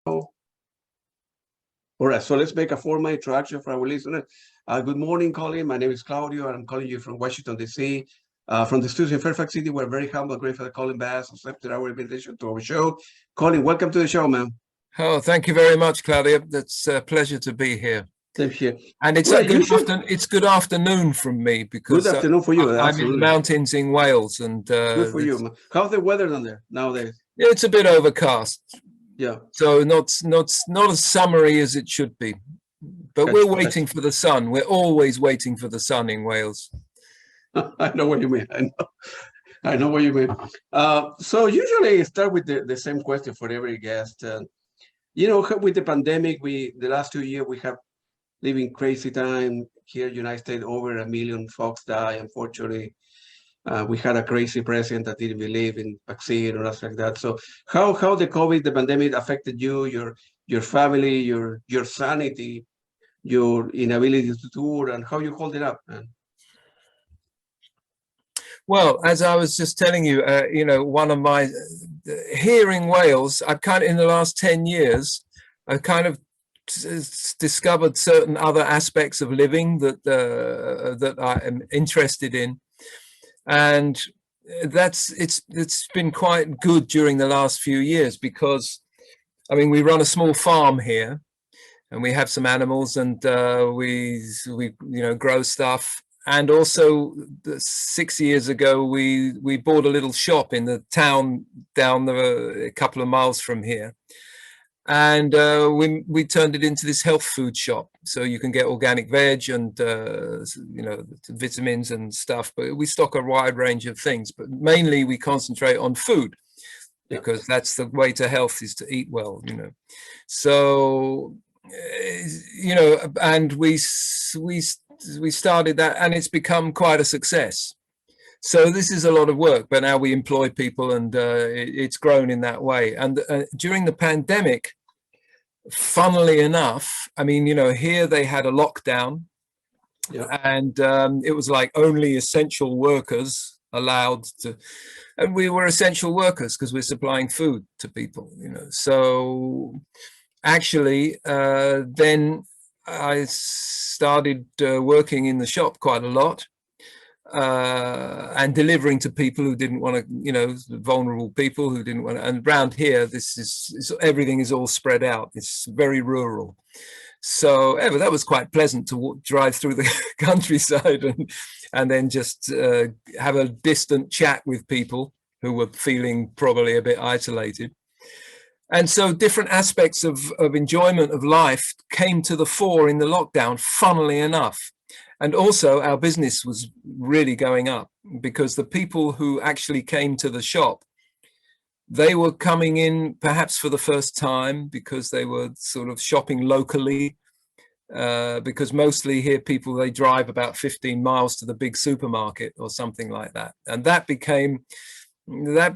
All right, so let's make a formal introduction for our listeners. Good morning, Colin. My name is Claudio, and I'm calling you from Washington, D.C. From the studios in Fairfax City. We're very humble, grateful that Colin Bass accepted our invitation to our show. Colin, welcome to the show, man. Oh, thank you very much, Claudio. It's a pleasure to be here. Same here. And it's good afternoon from me because good afternoon for you. I'm in the mountains in Wales, and good for you, man. How's the weather down there nowadays? It's a bit overcast. Yeah. So not as summery as it should be, but we're waiting for the sun. We're always waiting for the sun in Wales. I know what you mean. I know what you mean. So usually I start with the same question for every guest. You know, with the pandemic, the last 2 years we have living crazy time here in the United States. Over 1 million folks die, unfortunately. We had a crazy president that didn't believe in vaccine or nothing like that. So how the pandemic affected you, your family, your sanity, your inability to tour, and how you hold it up, man? Well, as I was just telling you, you know, one of my here in Wales, I've kind of in the last 10 years, I've kind of discovered certain other aspects of living that I am interested in. And it's been quite good during the last few years because, I mean, we run a small farm here and we have some animals, and we you know, grow stuff. And also 6 years ago, we bought a little shop in the town down a couple of miles from here. And we turned it into this health food shop, so you can get organic veg and you know, vitamins and stuff. But we stock a wide range of things, but mainly we concentrate on food because that's the way to health, is to eat well, you know. So you know, and we started that, and it's become quite a success. So this is a lot of work, but now we employ people, and it's grown in that way. And during the pandemic, funnily enough, I mean, you know, here they had a lockdown, and it was like only essential workers allowed to, and we were essential workers because we're supplying food to people, you know. So actually, then I started working in the shop quite a lot. And delivering to people who didn't want to, you know, vulnerable people who didn't want to. And around here, everything is all spread out. It's very rural. So that was quite pleasant to drive through the countryside and then just have a distant chat with people who were feeling probably a bit isolated. And so different aspects of enjoyment of life came to the fore in the lockdown, funnily enough. And also our business was really going up because the people who actually came to the shop, they were coming in perhaps for the first time because they were sort of shopping locally, because mostly here people, they drive about 15 miles to the big supermarket or something like that. And that became a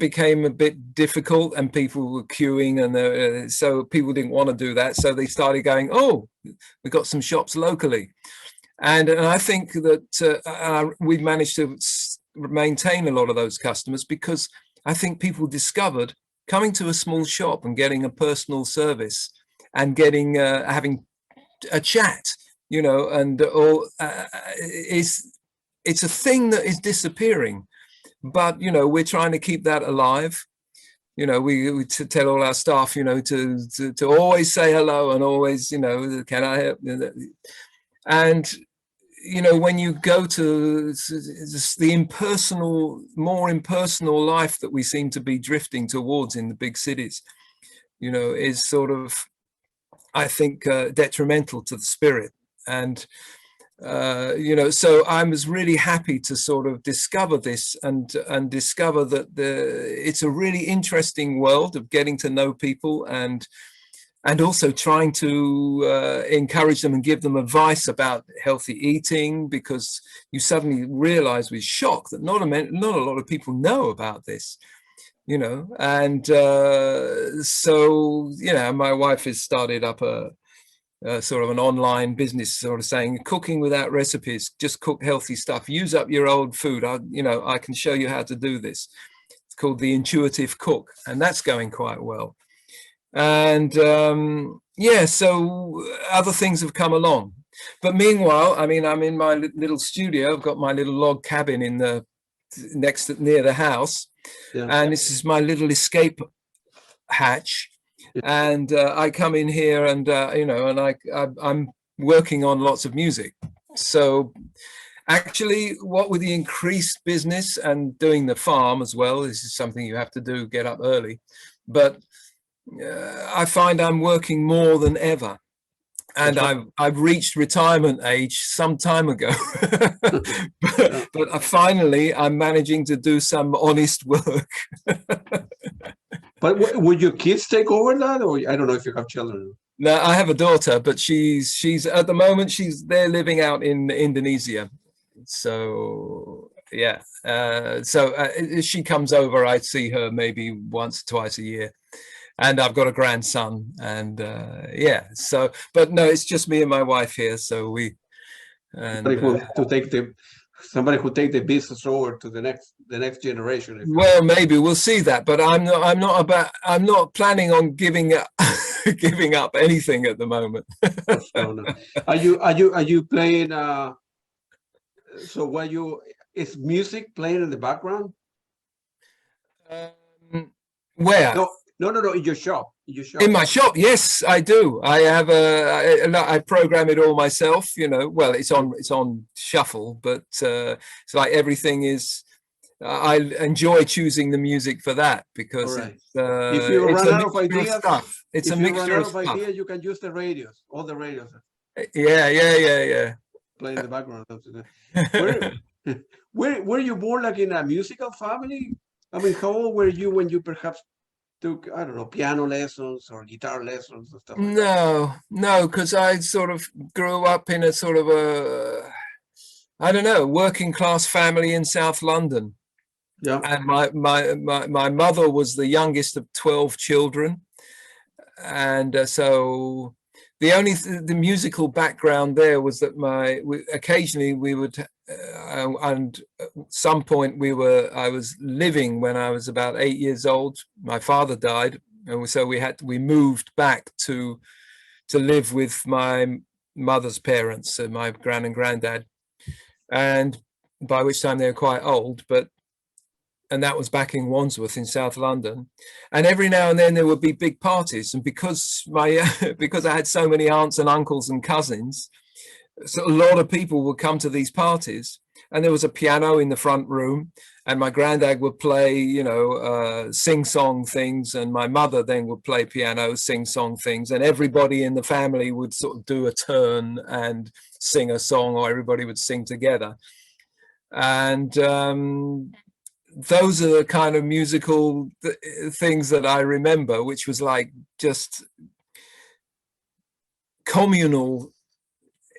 bit difficult, and people were queuing, and so people didn't want to do that. So they started going, oh, we've got some shops locally. And I think that we've managed to maintain a lot of those customers because I think people discovered coming to a small shop and getting a personal service and getting having a chat, you know, and it's a thing that is disappearing. But, you know, we're trying to keep that alive. You know, we tell all our staff, you know, to always say hello and always, you know, can I help? And, you know, when you go to the more impersonal life that we seem to be drifting towards in the big cities, you know, is sort of, I think, detrimental to the spirit. And, you know, so I was really happy to sort of discover this and discover that it's a really interesting world of getting to know people and also trying to encourage them and give them advice about healthy eating, because you suddenly realize with shock that not a lot of people know about this, you know. And so, you know, my wife has started up a sort of an online business, sort of saying, cooking without recipes, just cook healthy stuff, use up your old food. You know, I can show you how to do this. It's called The Intuitive Cook, and that's going quite well. And yeah, so other things have come along. But meanwhile, I mean, I'm in my little studio. I've got my little log cabin in the near the house, and this is my little escape hatch. And I come in here, and you know, and I'm working on lots of music. So actually, what with the increased business and doing the farm as well, this is something you have to do, get up early. But I find I'm working more than ever. And I've reached retirement age some time ago, but finally I'm managing to do some honest work. But would your kids take over that, or I don't know if you have children? No, I have a daughter, but she's at the moment they're living out in Indonesia. So yeah, if she comes over, I see her maybe once or twice a year. And I've got a grandson, and yeah. So, but no, it's just me and my wife here. So we, and somebody who take the business over to the next generation. Well, maybe we'll see that, but I'm not planning on giving up anything at the moment. No. Are you playing? So is music playing in the background? Where? No, in your shop. In my shop, yes, I do. I have I program it all myself. You know, well, it's on shuffle, but it's like everything is. I enjoy choosing the music for that because if you run out of ideas, it's a mixture of stuff. You can use the radios, all the radios. Yeah. Play in the background. Were you born like in a musical family? I mean, how old were you when you perhaps took, I don't know, piano lessons or guitar lessons and stuff like that? No, because I sort of grew up in a sort of I don't know, working class family in South London. Yeah. And my mother was the youngest of 12 children. And so the musical background there was that occasionally we would, and at some point I was living when I was about 8 years old. My father died, and so we moved back to live with my mother's parents, my gran and granddad, and by which time they were quite old, and that was back in Wandsworth in South London. And every now and then there would be big parties, and because I had so many aunts and uncles and cousins, so a lot of people would come to these parties, and there was a piano in the front room, and my granddad would play, you know, sing-song things, and my mother then would play piano, sing-song things, and everybody in the family would sort of do a turn and sing a song, or everybody would sing together. And those are the kind of musical things that I remember, which was like just communal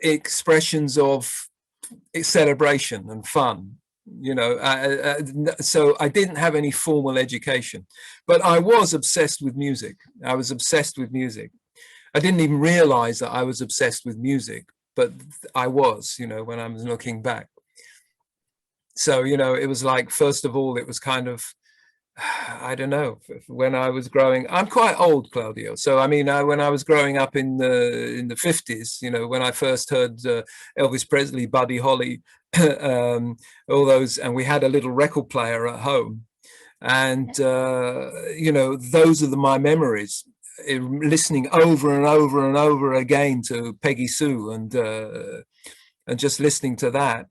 expressions of celebration and fun, you know. So I didn't have any formal education, but I was obsessed with music. I was obsessed with music. I didn't even realize that I was obsessed with music, but I was, you know, when I was looking back. So, you know, it was like, first of all, it was kind of, I don't know, when I was growing, I'm quite old, Claudio. So, I mean, when I was growing up in the 50s, you know, when I first heard Elvis Presley, Buddy Holly, all those, and we had a little record player at home. And, you know, those are my memories, listening over and over and over again to Peggy Sue and just listening to that.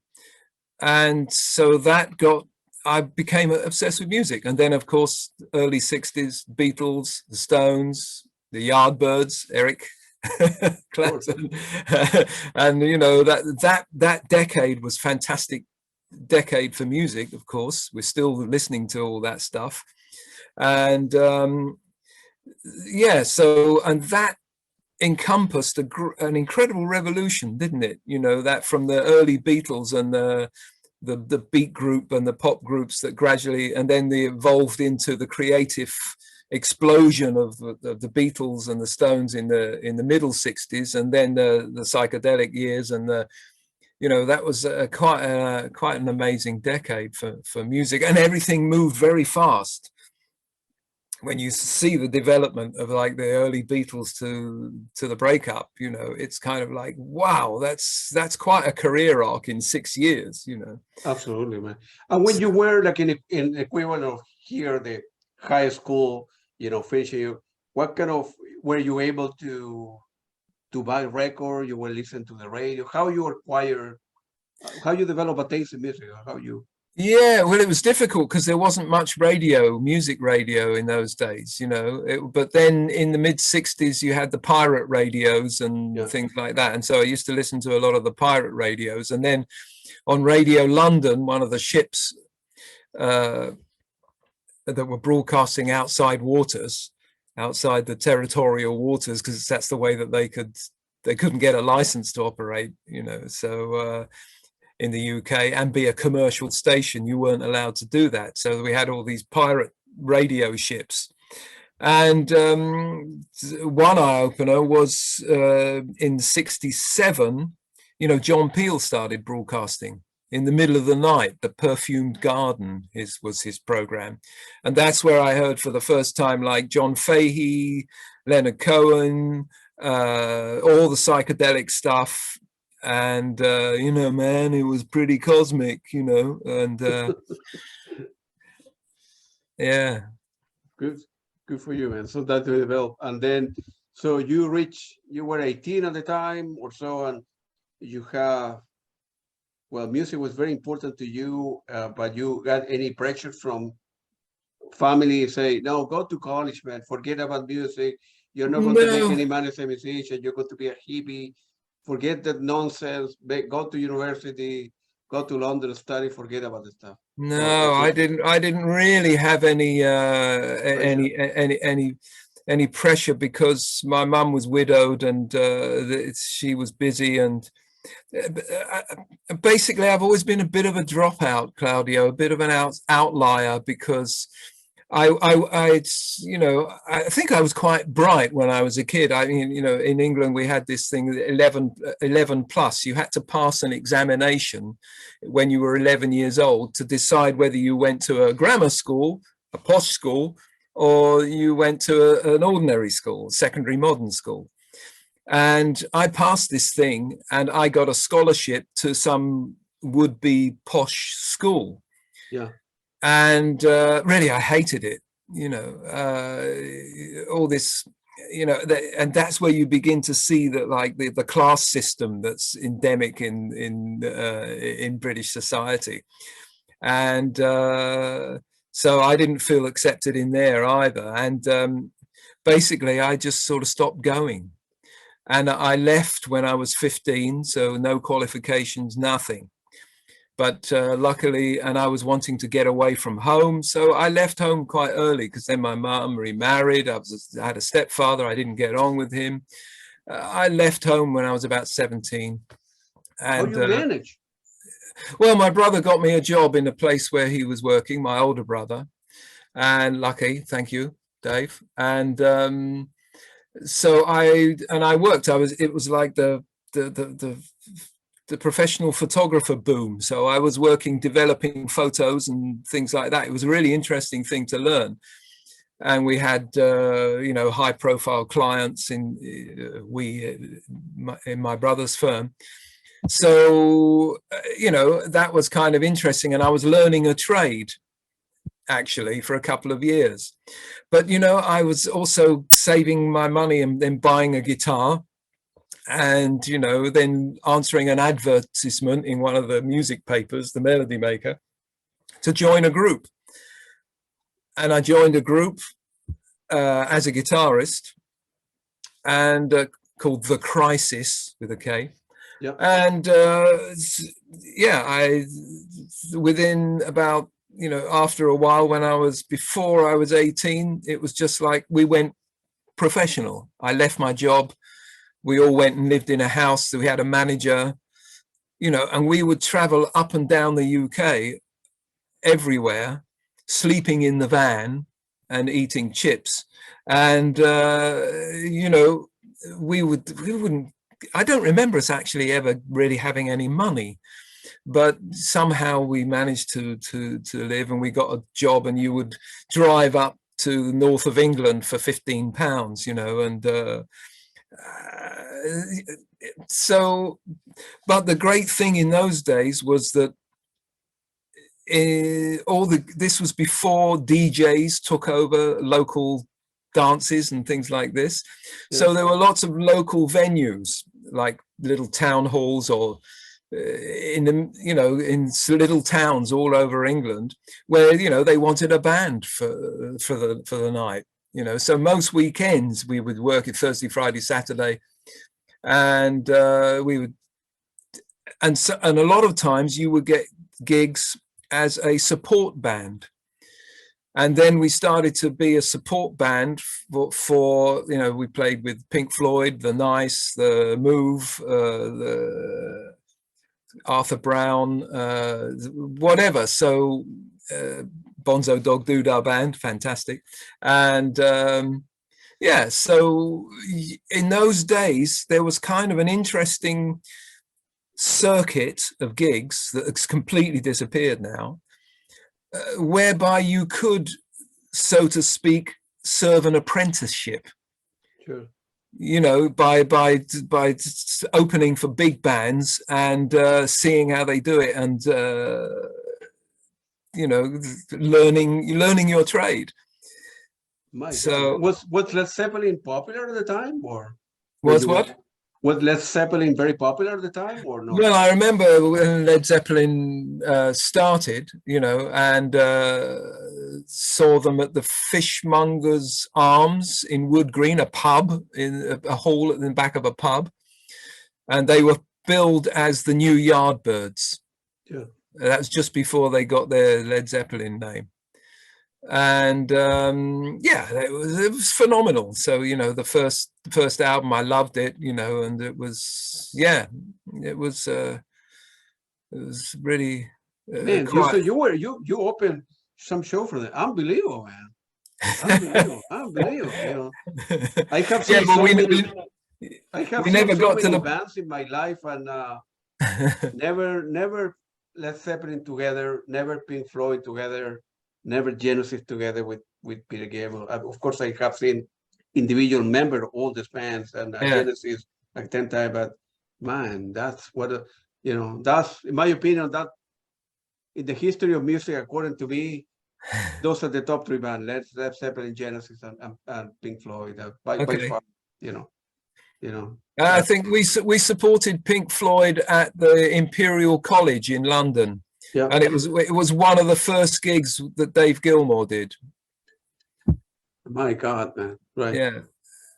And so I became obsessed with music. And then, of course, early 60s, Beatles, the Stones, the Yardbirds, Eric Clapton. And, you know, that decade was fantastic decade for music, of course. We're still listening to all that stuff. And yeah, so, and that encompassed an incredible revolution, didn't it? You know, that from the early Beatles and the beat group and the pop groups that gradually, and then they evolved into the creative explosion of the Beatles and the Stones in the middle 60s, and then the psychedelic years, and you know, that was quite an amazing decade for music, and everything moved very fast. when you see the development of like the early Beatles to the breakup, you know, it's kind of like, wow, that's quite a career arc in 6 years, you know. Absolutely, man. And when you were like in equivalent of here, the high school, you know, finishing, what kind of were you able to buy record? You will listen to the radio. How you acquire? How you develop a taste in music? How you? Yeah, well, it was difficult because there wasn't much music radio in those days, you know. But then in the mid 60s, you had the pirate radios and Yeah. things like that. And so I used to listen to a lot of the pirate radios. And then on Radio London, one of the ships that were broadcasting outside waters, outside the territorial waters, because that's the way that they couldn't get a license to operate, you know. So in the UK and be a commercial station, you weren't allowed to do that. So we had all these pirate radio ships. And one eye opener was in 67, you know, John Peel started broadcasting in the middle of the night. The Perfumed Garden was his program. And that's where I heard for the first time, like John Fahey, Leonard Cohen, all the psychedelic stuff. And, you know, man, it was pretty cosmic, you know, and yeah. Good for you, man. So that you develop. And then, so you were 18 at the time or so, and you have, well, music was very important to you, but you got any pressure from family say, no, go to college, man, forget about music. You're not going to make any money as a musician. You're going to be a hippie. Forget that nonsense. Go to university, go to London, study, forget about the stuff. No, I didn't really have any pressure because my mum was widowed and she was busy, and basically I've always been a bit of a dropout, Claudio, a bit of an outlier, because I you know, I think I was quite bright when I was a kid. I mean, you know, in England we had this thing, 11 plus. You had to pass an examination when you were 11 years old to decide whether you went to a grammar school, a posh school, or you went to an ordinary school, secondary modern school. And I passed this thing and I got a scholarship to some would-be posh school. Yeah. And really, I hated it, you know, all this, you know, and that's where you begin to see that, like, the class system that's endemic in British society. And so I didn't feel accepted in there either. And basically, I just sort of stopped going. And I left when I was 15, so no qualifications, nothing. But luckily, and I was wanting to get away from home, so I left home quite early, because then my mum remarried. I had a stepfather. I didn't get on with him. I left home when I was about 17. And how you manage? Well, my brother got me a job in a place where he was working, my older brother, and lucky, thank you, Dave. And so I worked. It was like the professional photographer boom. So I was working, developing photos and things like that. It was a really interesting thing to learn. And we had, you know, high profile clients in my brother's firm. So, you know, that was kind of interesting. And I was learning a trade, actually, for a couple of years. But, you know, I was also saving my money and then buying a guitar. And, you know, then answering an advertisement in one of the music papers, the Melody Maker, to join a group. And I joined a group as a guitarist, and called The Crisis, with a K. Yeah. And yeah, within about, you know, after a while, before I was 18, it was just like we went professional. I left my job. We all went and lived in a house. We had a manager, you know, and we would travel up and down the UK, everywhere, sleeping in the van and eating chips. And, you know, we wouldn't, I don't remember us actually ever really having any money, but somehow we managed to live, and we got a job, and you would drive up to the north of England for £15, you know, and so, but the great thing in those days was that this was before DJs took over local dances and things like this. Yes. So there were lots of local venues, like little town halls or in the, you know, in little towns all over England, where, you know, they wanted a band for the night, you know. So most weekends we would work it Thursday, Friday, Saturday, and we would, and a lot of times you would get gigs as a support band. And then we started to be a support band for, you know, we played with Pink Floyd, The Nice, The Move, the Arthur Brown, whatever. So Bonzo Dog Doodah Band, fantastic. And yeah, so in those days, there was kind of an interesting circuit of gigs that has completely disappeared now, whereby you could, so to speak, serve an apprenticeship. Sure. You know, by opening for big bands and seeing how they do it, and you know, learning your trade. So was Led Zeppelin popular at the time, or was what? Was Led Zeppelin very popular at the time, or no? Well, I remember when Led Zeppelin started, you know, and saw them at the Fishmonger's Arms in Wood Green, a pub, in a hall in the back of a pub, and they were billed as the New Yardbirds. Yeah. That was just before they got their Led Zeppelin name. And yeah, it was phenomenal. So, you know, the first album, I loved it, you know, and it was, yeah, it was really man. So you opened some show for them. Unbelievable, man. Unbelievable. You know, I have seen we never got to the bands in my life, and never Led Zeppelin together, never Pink Floyd together, never Genesis together with Peter Gabriel. Of course, I have seen individual member of all these bands and Genesis like 10 times, but man, that's what you know. That's, in my opinion, that in the history of music, according to me, those are the top three bands: Led Zeppelin, Genesis, and Pink Floyd. By far, you know. I think we supported Pink Floyd at the Imperial College in London. Yeah. And it was one of the first gigs that Dave Gilmour did. My God, man. Right. Yeah.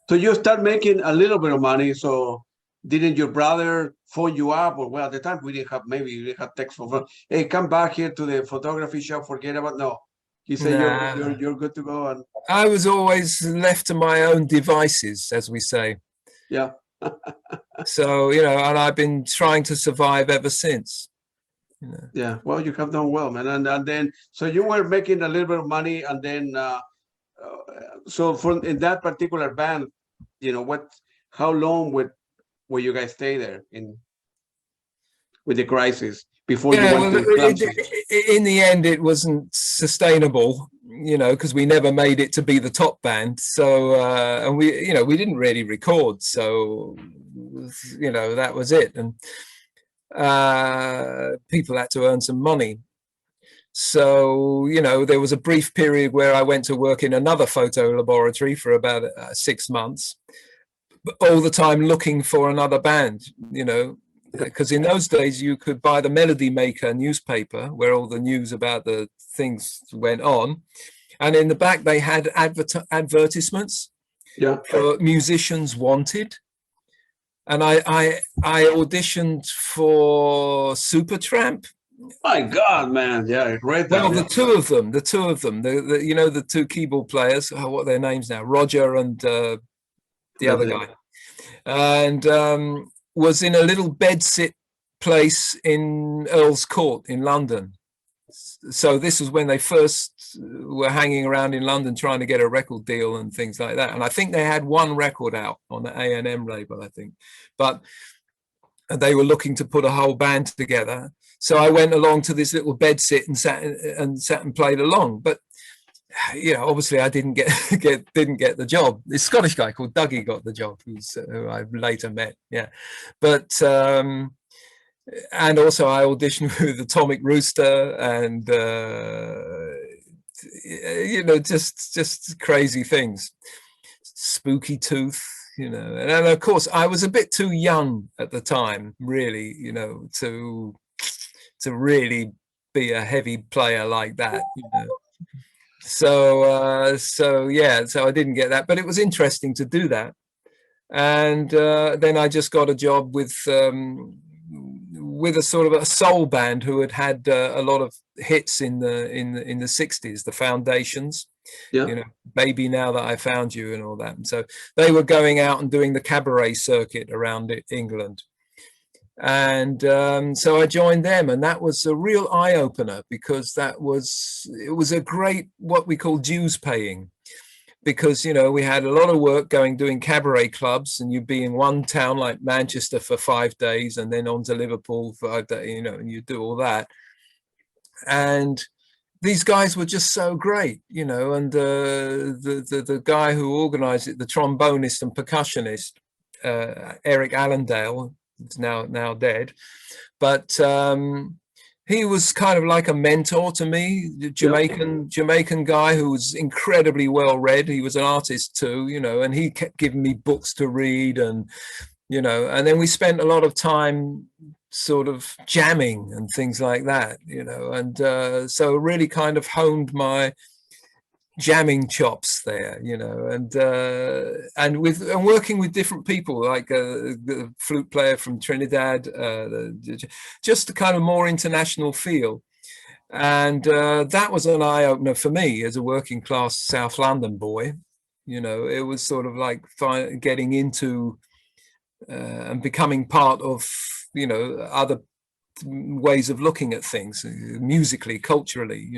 So you start making a little bit of money. So didn't your brother phone you up? Or, well, at the time we didn't have, maybe we didn't have text for, hey, come back here to the photography shop, forget about, no. He said, you're good to go. And I was always left to my own devices, as we say. Yeah. So, you know, and I've been trying to survive ever since. You know. Yeah, well, you have done well, man. And then, so you were making a little bit of money, and then, so in that particular band, you know, how long were you guys stay there with the crisis before you went to in the end, it wasn't sustainable, you know, because we never made it to be the top band. So, and we, you know, we didn't really record. So, you know, that was it. And people had to earn some money. So, you know, there was a brief period where I went to work in another photo laboratory for about 6 months, but all the time looking for another band, you know, because in those days you could buy the Melody Maker newspaper where all the news about the things went on. And in the back, they had advertisements for musicians wanted. And I auditioned for Supertramp. My God, man! Yeah, I read that. Well, the two of them, the you know, the two keyboard players. Oh, what are their names now? Roger and the other guy, and was in a little bedsit place in Earl's Court in London. So this was when they first were hanging around in London trying to get a record deal and things like that. And I think they had one record out on the A&M label, I think, but they were looking to put a whole band together. So I went along to this little bedsit and sat and played along. But obviously I didn't get the job. This Scottish guy called Dougie got the job, who I later met. Yeah, but and also I auditioned with Atomic Rooster, and just crazy things. Spooky Tooth, and of course I was a bit too young at the time, really, to really be a heavy player like that, So yeah, so I didn't get that, but it was interesting to do that. And then I just got a job with a sort of a soul band who had a lot of hits in the 60s, the Foundations. Yeah. Baby Now That I Found You and all that. And so they were going out and doing the cabaret circuit around England. And so I joined them, and that was a real eye-opener, because it was a great, what we call dues paying, because we had a lot of work doing cabaret clubs, and you'd be in one town like Manchester for 5 days, and then on to Liverpool for 5 days, and you do all that. And these guys were just so great, and the guy who organized it, the trombonist and percussionist, Eric Allendale, is now dead, but he was kind of like a mentor to me. Jamaican guy who was incredibly well read. He was an artist too, and he kept giving me books to read, and and then we spent a lot of time sort of jamming and things like that, and so really kind of honed my jamming chops there, and working with different people, like the flute player from Trinidad, just a kind of more international feel. And that was an eye-opener for me as a working class South London boy. It was sort of like getting into and becoming part of other ways of looking at things, musically, culturally,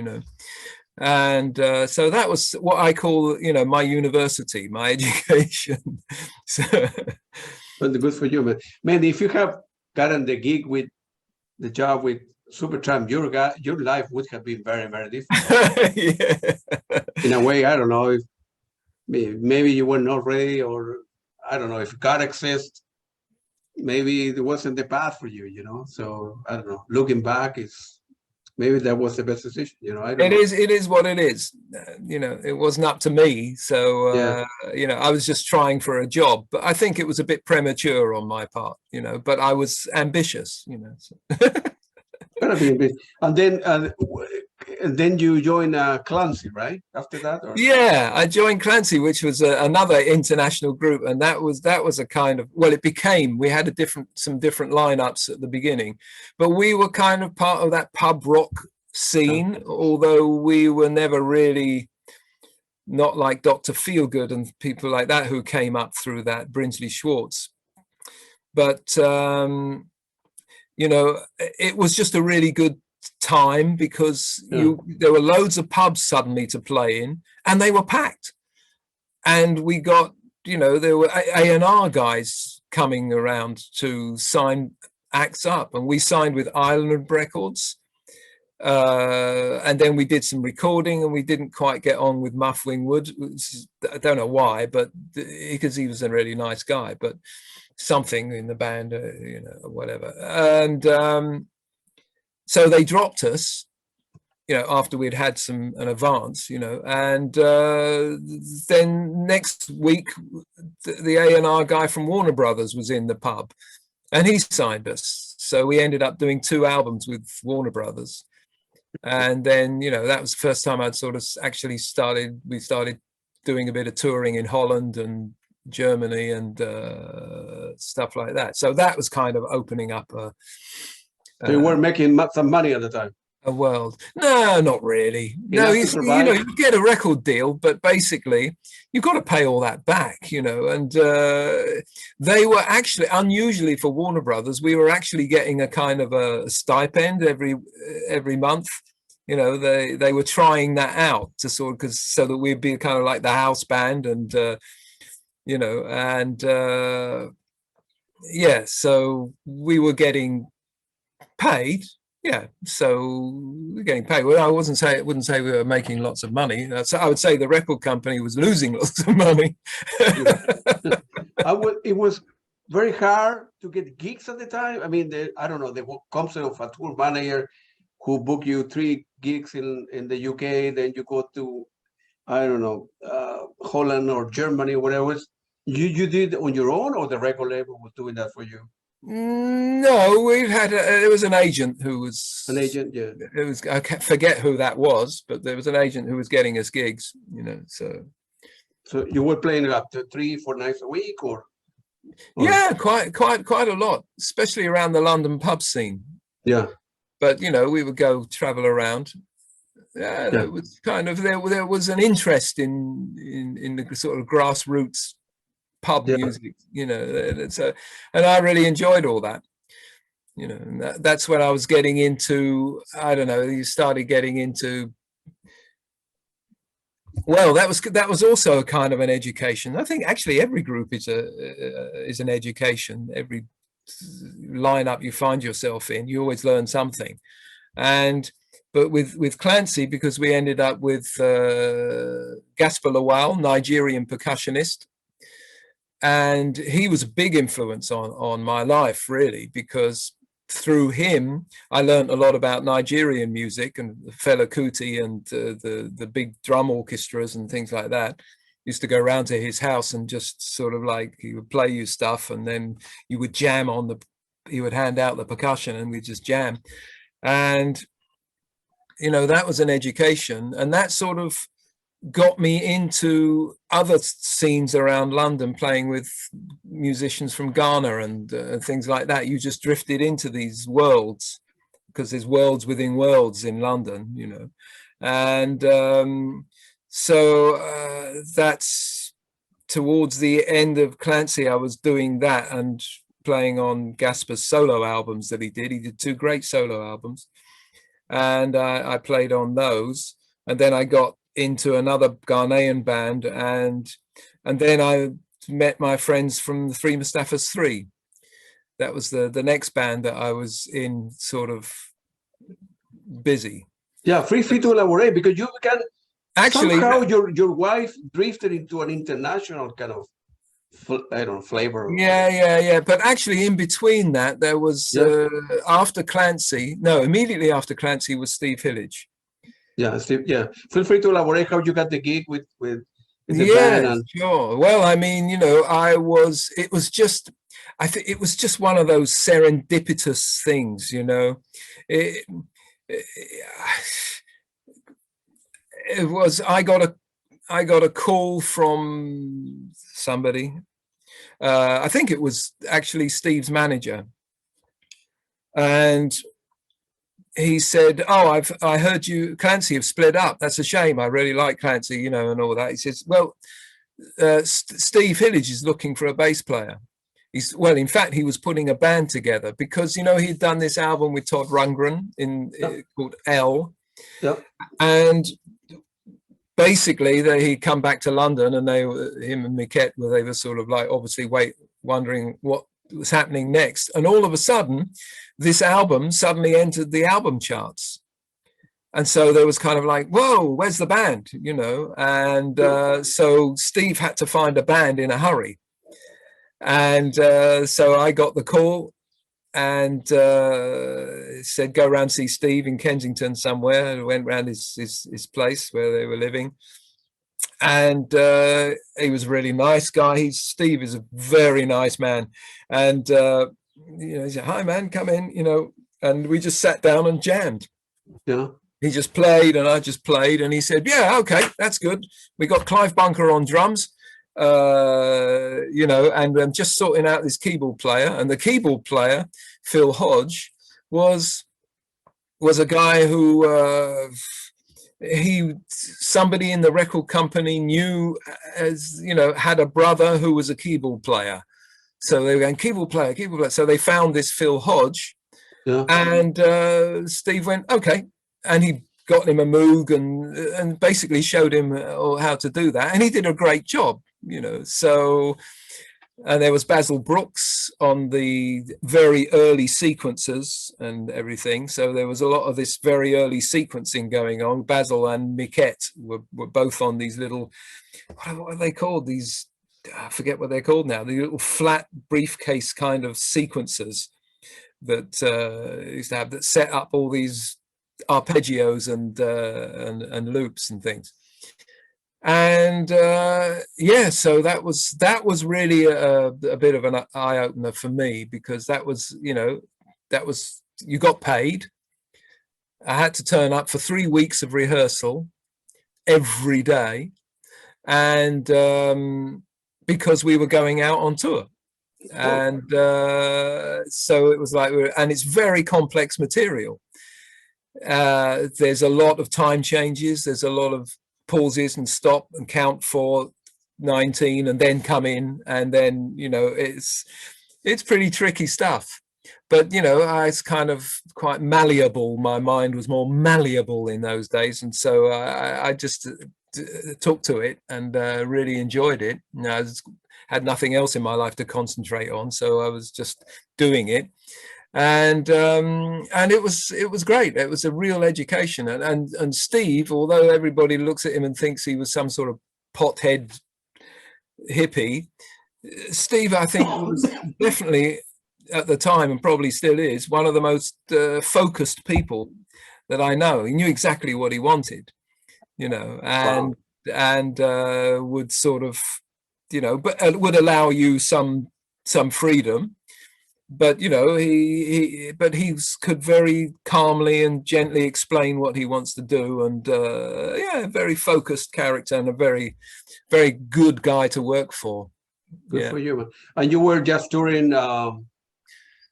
and so that was what I call my university, my education. So, well, good for you, man. If you have gotten the job with Supertramp, your life would have been very, very different. Yeah. In a way, I don't know if maybe you were not ready, or I don't know if God exists. Maybe it wasn't the path for you, So I don't know. Looking back, maybe that was the best decision, I don't know. It is what it is. It wasn't up to me. So, I was just trying for a job, but I think it was a bit premature on my part, but I was ambitious, So. Gotta be ambitious. And then you joined Clancy, right? After that? Or? Yeah, I joined Clancy, which was another international group. And that was a kind of, well, we had some different lineups at the beginning, but we were kind of part of that pub rock scene, although we were never really, not like Dr. Feelgood and people like that who came up through that, Brinsley Schwartz. But, it was just a really good time, because there were loads of pubs suddenly to play in, and they were packed, and we got there were A&R guys coming around to sign acts up, and we signed with Island Records, and then we did some recording, and we didn't quite get on with Muff Wingwood. I don't know why, but because he was a really nice guy, but something in the band, whatever. And so they dropped us, after we'd had an advance, and then next week, the A&R guy from Warner Brothers was in the pub, and he signed us. So we ended up doing 2 albums with Warner Brothers. And then, that was the first time I'd sort of actually we started doing a bit of touring in Holland and Germany and stuff like that. So that was kind of opening up So you were making some money at the time? A world. No, not really. No, you get a record deal, but basically you've got to pay all that back, and they were actually, unusually for Warner Brothers, we were actually getting a kind of a stipend every month. They were trying that out to sort of, so that we'd be kind of like the house band, and so we were getting paid, Yeah, so we're getting paid. Well, I wouldn't say we were making lots of money. I would say the record company was losing lots of money. It was very hard to get gigs at the time. I mean, I don't know, the concept of a tour manager who book you 3 gigs in the UK, then you go to, I don't know, Holland or Germany or whatever. You did on your own, or the record label was doing that for you? No, we've had there was an agent who was An agent, yeah. It was, I forget who that was, but there was an agent who was getting us gigs, you know. So you were playing up to 3-4 nights a week, or? Yeah, quite a lot, especially around the London pub scene. Yeah. But you know, we would go travel around. Yeah, there was kind of there was an interest in the sort of grassroots pub music, you know. And I really enjoyed all that, you know. And that's when I was getting into, I don't know, you started getting into, well, that was also a kind of an education. I think actually every group is an education. Every lineup you find yourself in, you always learn something. But with Clancy, because we ended up with Gasper Lawal, Nigerian percussionist, and he was a big influence on my life, really, because through him I learned a lot about Nigerian music and Fela Kuti and the big drum orchestras and things like that. Used to go around to his house and just sort of like, he would play you stuff, and then you would jam on he would hand out the percussion and we'd just jam. And you know, that was an education, and that sort of got me into other scenes around London, playing with musicians from Ghana and things like that. You just drifted into these worlds, because there's worlds within worlds in London, you know. And so that's towards the end of Clancy, I was doing that and playing on Gasper's solo albums that he did. He did 2 great solo albums, and I played on those. And then I got into another Ghanaian band, and then I met my friends from the Three Mustaphas 3. That was the next band that I was in, sort of busy. Yeah, free to elaborate, because you can actually, somehow your wife drifted into an international kind of, I don't know, flavor. Yeah. But actually, in between that, there was after Clancy. No, immediately after Clancy was Steve Hillage. Yeah, Steve. Yeah, feel free to elaborate how you got the gig with the band. And... Sure. Well, I mean, you know, it was just, I think it was just one of those serendipitous things, you know. It was, I got a call from somebody. I think it was actually Steve's manager, and he said, "Oh, I heard you, Clancy, have split up. That's a shame. I really like Clancy, you know, and all that." He says, "Well, Steve Hillage is looking for a bass player." Well, in fact, he was putting a band together, because, you know, he'd done this album with Todd Rundgren called L. Yep. And basically he'd come back to London, and him and Miquette they were sort of like obviously wondering what was happening next. And all of a sudden, this album suddenly entered the album charts. And so there was kind of like, whoa, where's the band? You know, and so Steve had to find a band in a hurry. And so I got the call and said, go around, see Steve in Kensington somewhere. I went around his place where they were living. And he was a really nice guy. Steve is a very nice man. And, you know, he said, hi, man, come in, you know, and we just sat down and jammed. Yeah. He just played and I just played, and he said, yeah, okay, that's good. We got Clive Bunker on drums, you know, and I'm just sorting out this keyboard player. And the keyboard player, Phil Hodge, was a guy who somebody in the record company knew, as you know, had a brother who was a keyboard player. So they were going, keyboard player. So they found this Phil Hodge, and Steve went, okay. And he got him a Moog and basically showed him how to do that. And he did a great job, you know. So, and there was Basil Brooks on the very early sequences and everything. So there was a lot of this very early sequencing going on. Basil and Miquette were both on these little, what are they called? These, I forget what they're called now, the little flat briefcase kind of sequencers that used to have, that set up all these arpeggios and loops and things. And yeah, so that was really a bit of an eye-opener for me, because that was, you know, you got paid. I had to turn up for 3 weeks of rehearsal every day, and because we were going out on tour. And so it was like, and it's very complex material. There's a lot of time changes, there's a lot of pauses and stop and count for 19 and then come in, and then, you know, it's pretty tricky stuff. But, you know, I was kind of quite malleable. My mind was more malleable in those days, and so I just took to it and really enjoyed it. You know, I had nothing else in my life to concentrate on, so I was just doing it. And it was great. It was a real education. And Steve, although everybody looks at him and thinks he was some sort of pothead hippie, Steve, I think, was definitely at the time, and probably still is, one of the most focused people that I know. He knew exactly what he wanted, you know, and would sort of, you know, but would allow you some freedom. But, you know, he could very calmly and gently explain what he wants to do. And yeah, very focused character, and a very, very good guy to work for. Good for you. And you were just touring.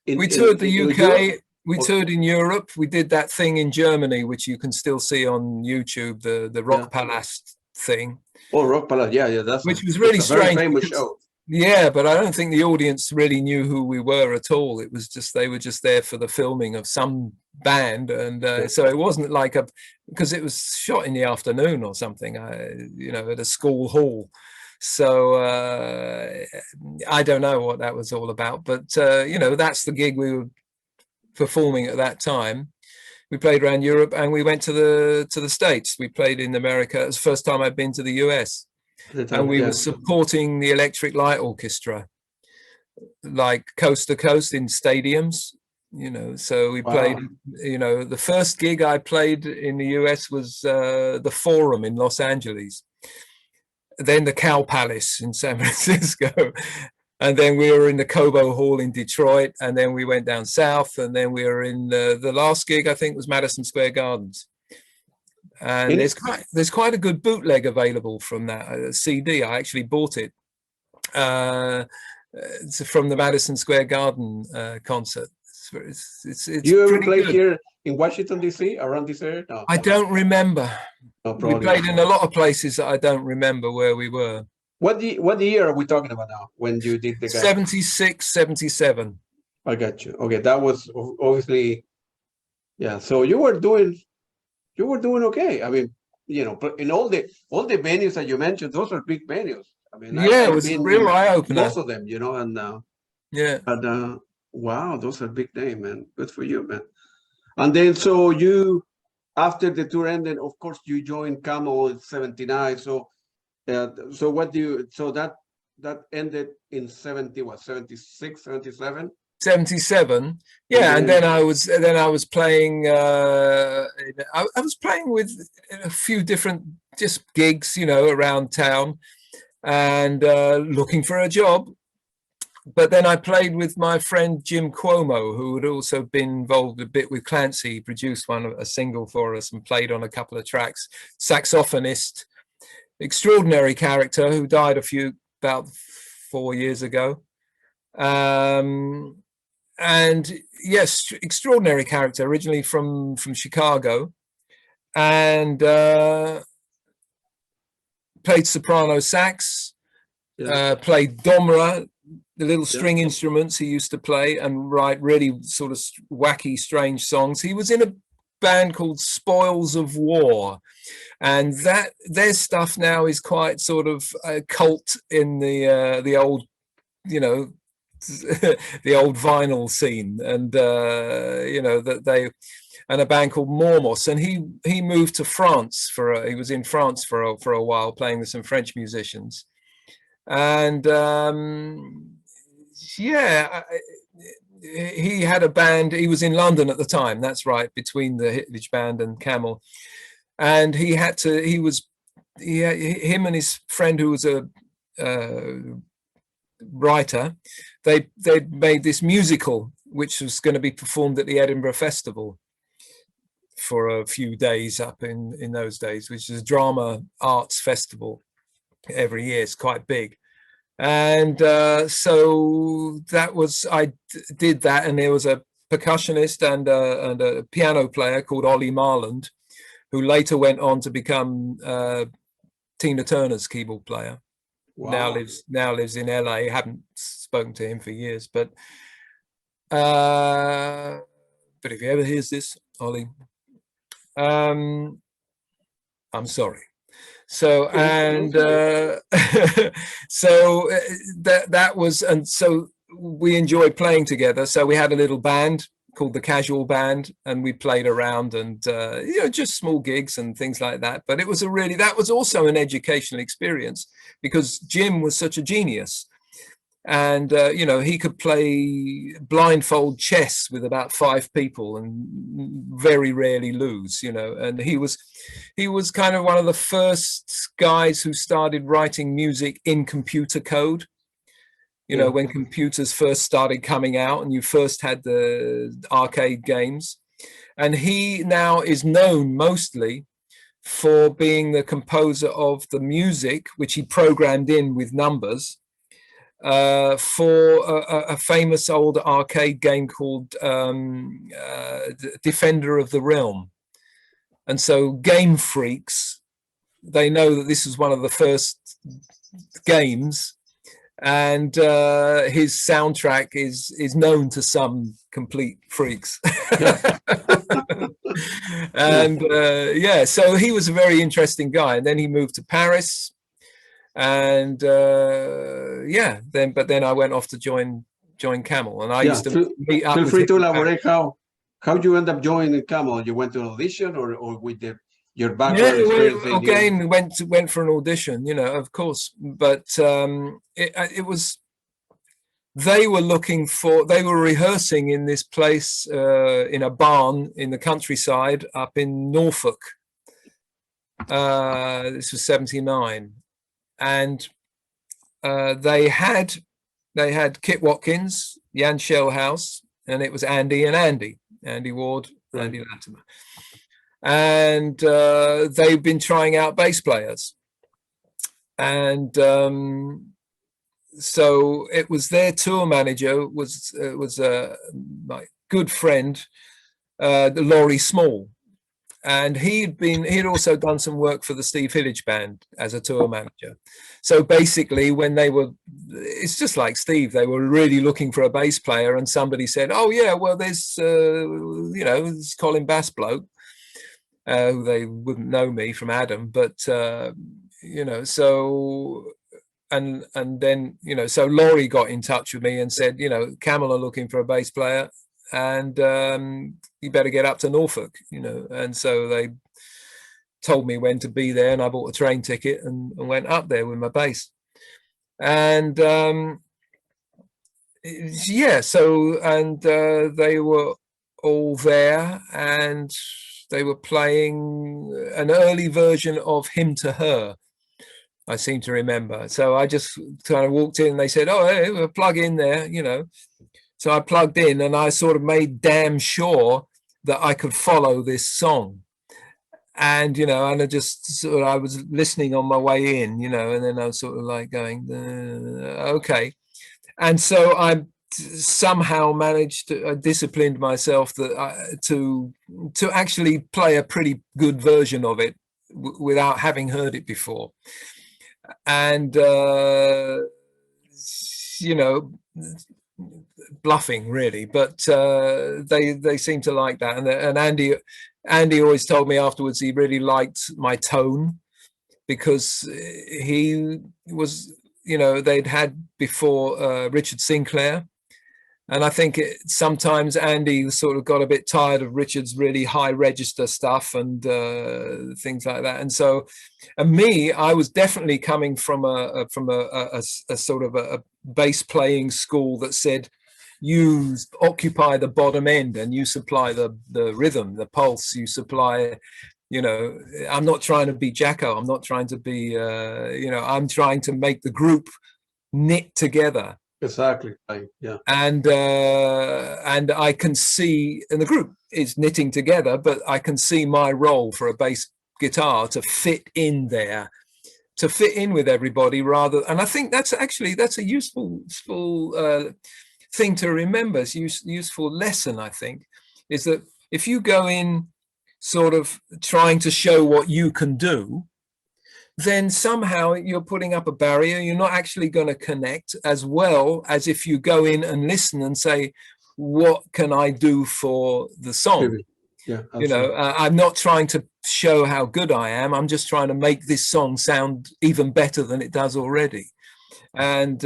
We toured the UK. We toured in Europe. We did that thing in Germany, which you can still see on YouTube, the Rock Palace thing. Oh, Rock Palace, yeah, which was really strange. Very famous show. Yeah, but I don't think the audience really knew who we were at all. It was just, they were just there for the filming of some band, and so it wasn't like because it was shot in the afternoon or something, you know, at a school hall. So I don't know what that was all about, but you know, that's the gig we were performing at that time. We played around Europe, and we went to the States. We played in America. It was the first time I'd been to the US. And we were supporting the Electric Light Orchestra, like coast to coast in stadiums, you know. So we played, you know, the first gig I played in the US was the Forum in Los Angeles, then the Cow Palace in San Francisco, and then we were in the Cobo Hall in Detroit, and then we went down south, and then we were in the last gig, I think, was Madison Square Gardens. And there's quite a good bootleg available from that CD. I actually bought it from the Madison Square Garden concert. It's you ever played here in Washington DC, around this area? No, I don't remember. No, we played in a lot of places that I don't remember where we were. What year are we talking about now when you did the guy? 76, 77. I got you. Okay, that was obviously, yeah. So you were doing okay. I mean, you know, in all the venues that you mentioned, those are big venues. I mean, yeah, it was a real eye opener. Most of them, you know, and yeah. And wow, those are big names, man. Good for you, man. And then, so you, after the tour ended, of course, you joined Camel in '79. So, so what do you? So that ended in 76, 77. 77, yeah, and then I was playing. I was playing with a few different just gigs, you know, around town, and looking for a job. But then I played with my friend Jim Cuomo, who had also been involved a bit with Clancy. He produced a single for us and played on a couple of tracks. Saxophonist, extraordinary character who died about 4 years ago. And yes, extraordinary character, originally from Chicago, and played soprano sax, played domra, the little string instruments he used to play, and write really sort of wacky, strange songs. He was in a band called Spoils of War, and their stuff now is quite sort of a cult in the old, you know, the old vinyl scene, and you know, that they, and a band called Mormos, and he moved to France he was in France for a while playing with some French musicians, and yeah, he had a band. He was in London at the time, that's right, between the Hillage band and Camel, and him and his friend, who was a writer, they made this musical which was going to be performed at the Edinburgh Festival for a few days up in those days, which is a drama arts festival every year. It's quite big. And so that was, I did that, and there was a percussionist and a piano player called Ollie Marland, who later went on to become Tina Turner's keyboard player. Wow. Now lives in LA. I haven't spoken to him for years, but if he ever hears this, Ollie, I'm sorry. So, and so that was, and so we enjoyed playing together. So we had a little band called the Casual Band, and we played around, and you know, just small gigs and things like that. But it was that was also an educational experience, because Jim was such a genius, and you know, he could play blindfold chess with about 5 people and very rarely lose, you know. And he was kind of one of the first guys who started writing music in computer code. You know, when computers first started coming out and you first had the arcade games. And he now is known mostly for being the composer of the music, which he programmed in with numbers, for a famous old arcade game called Defender of the Realm. And so game freaks, they know that this is one of the first games, and his soundtrack is known to some complete freaks. And yeah, so he was a very interesting guy. And then he moved to Paris, and yeah, but then I went off to join Camel, and I used to meet up. Feel free to elaborate how you end up joining Camel. You went to an audition, or with your background experience? Again, went for an audition, you know, of course. But it was, they were rehearsing in this place in a barn in the countryside up in Norfolk. This was 79, and they had Kit Watkins, Jan Shellhouse, and it was Andy Ward, right. Andy Latimer. And they've been trying out bass players, and so it was their tour manager was my good friend, Laurie Small, and he'd also done some work for the Steve Hillage band as a tour manager. So basically, when it's just like Steve, they were really looking for a bass player, and somebody said, "Oh yeah, well there's you know, this Colin Bass bloke." Who they wouldn't know me from Adam, but you know, so and then, you know, so Laurie got in touch with me and said, you know, Camel are looking for a bass player, and you better get up to Norfolk, you know. And so they told me when to be there, and I bought a train ticket and went up there with my bass. And yeah, so, and they were all there, and they were playing an early version of Hymn to Her, I seem to remember. So I just kind of walked in, and they said, "Oh, hey, we'll plug in there," you know. So I plugged in, and I sort of made damn sure that I could follow this song. And, you know, and I was listening on my way in, you know, and then I was sort of like going, okay. And so I somehow managed to disciplined myself to actually play a pretty good version of it without having heard it before. And you know, bluffing really, but they seem to like that. And Andy always told me afterwards he really liked my tone, because he was, you know, they'd had before Richard Sinclair. And I think sometimes Andy sort of got a bit tired of Richard's really high register stuff and things like that. And so, and me, I was definitely coming from a sort of a bass playing school that said, you occupy the bottom end and you supply the rhythm, the pulse, you supply, you know, I'm not trying to be Jacko. I'm not trying to be, you know, I'm trying to make the group knit together. Exactly. Yeah. And I can see, and the group is knitting together, but I can see my role for a bass guitar to fit in there, to fit in with everybody rather. And I think that's a useful thing to remember. It's useful lesson, I think, is that if you go in sort of trying to show what you can do, then somehow you're putting up a barrier. You're not actually going to connect as well as if you go in and listen and say, what can I do for the song? Yeah, you know, I'm not trying to show how good I am. I'm just trying to make this song sound even better than it does already, and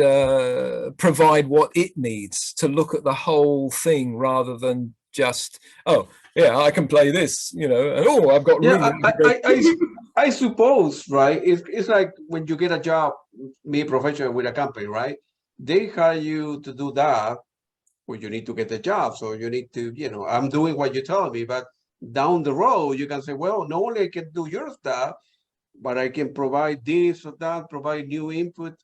provide what it needs to look at the whole thing rather than just, oh, yeah, I can play this, you know, and oh, I've got really I suppose, right? It's like when you get a job, me professional with a company, right? They hire you to do that, well, you need to get the job. So you need to, you know, I'm doing what you tell me, but down the road, you can say, well, not only I can do your stuff, but I can provide this or that, provide new input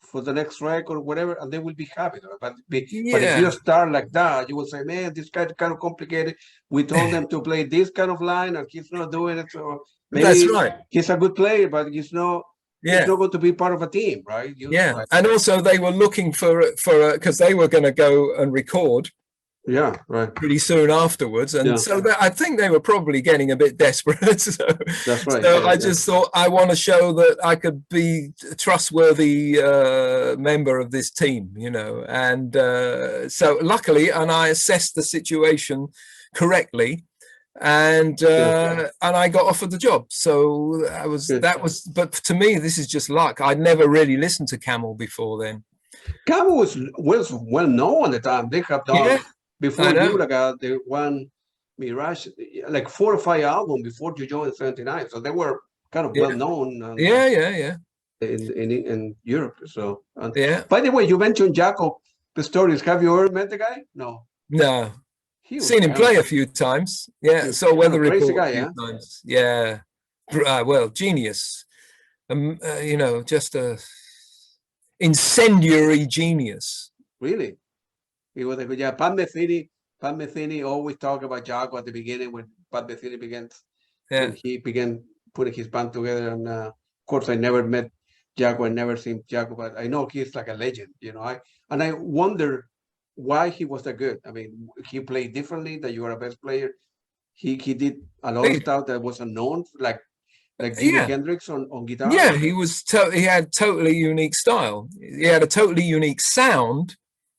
for the next record or whatever, and they will be happy. But if you start like that, you will say, man, this guy is kind of complicated. We told them to play this kind of line, and he's not doing it. So maybe that's right. He's a good player, but he's not. He's not going to be part of a team, right? And also they were looking for because they were going to go and record. Yeah, right. Pretty soon afterwards, and so I think they were probably getting a bit desperate. So that's right. So I just thought I want to show that I could be a trustworthy member of this team, you know. And so luckily, and I assessed the situation correctly, and I got offered the job. So that was. But to me, this is just luck. I'd never really listened to Camel before then. Camel was well known at the time. They have done. Before Mbira, they won Mirage, like 4 or 5 albums before you joined 79. So they were kind of well known. In Europe. So By the way, you mentioned Jaco Pistorius. Have you ever met the guy? No. No. Seen him play a few times. Yeah. So Weather Report a few times. Yeah. Well, genius. You know, just a incendiary genius. Really? He was a good, Pat Metheny always talk about Jaco at the beginning when Pat Metheny began. When he began putting his band together. And of course, I never met Jaco. I never seen Jaco, but I know he's like a legend, you know. I wonder why he was that good. I mean, he played differently, that you are a bass player. He did a lot of stuff that was unknown, like Jimi Hendrix on guitar. Yeah, he was. He had totally unique style. He had a totally unique sound.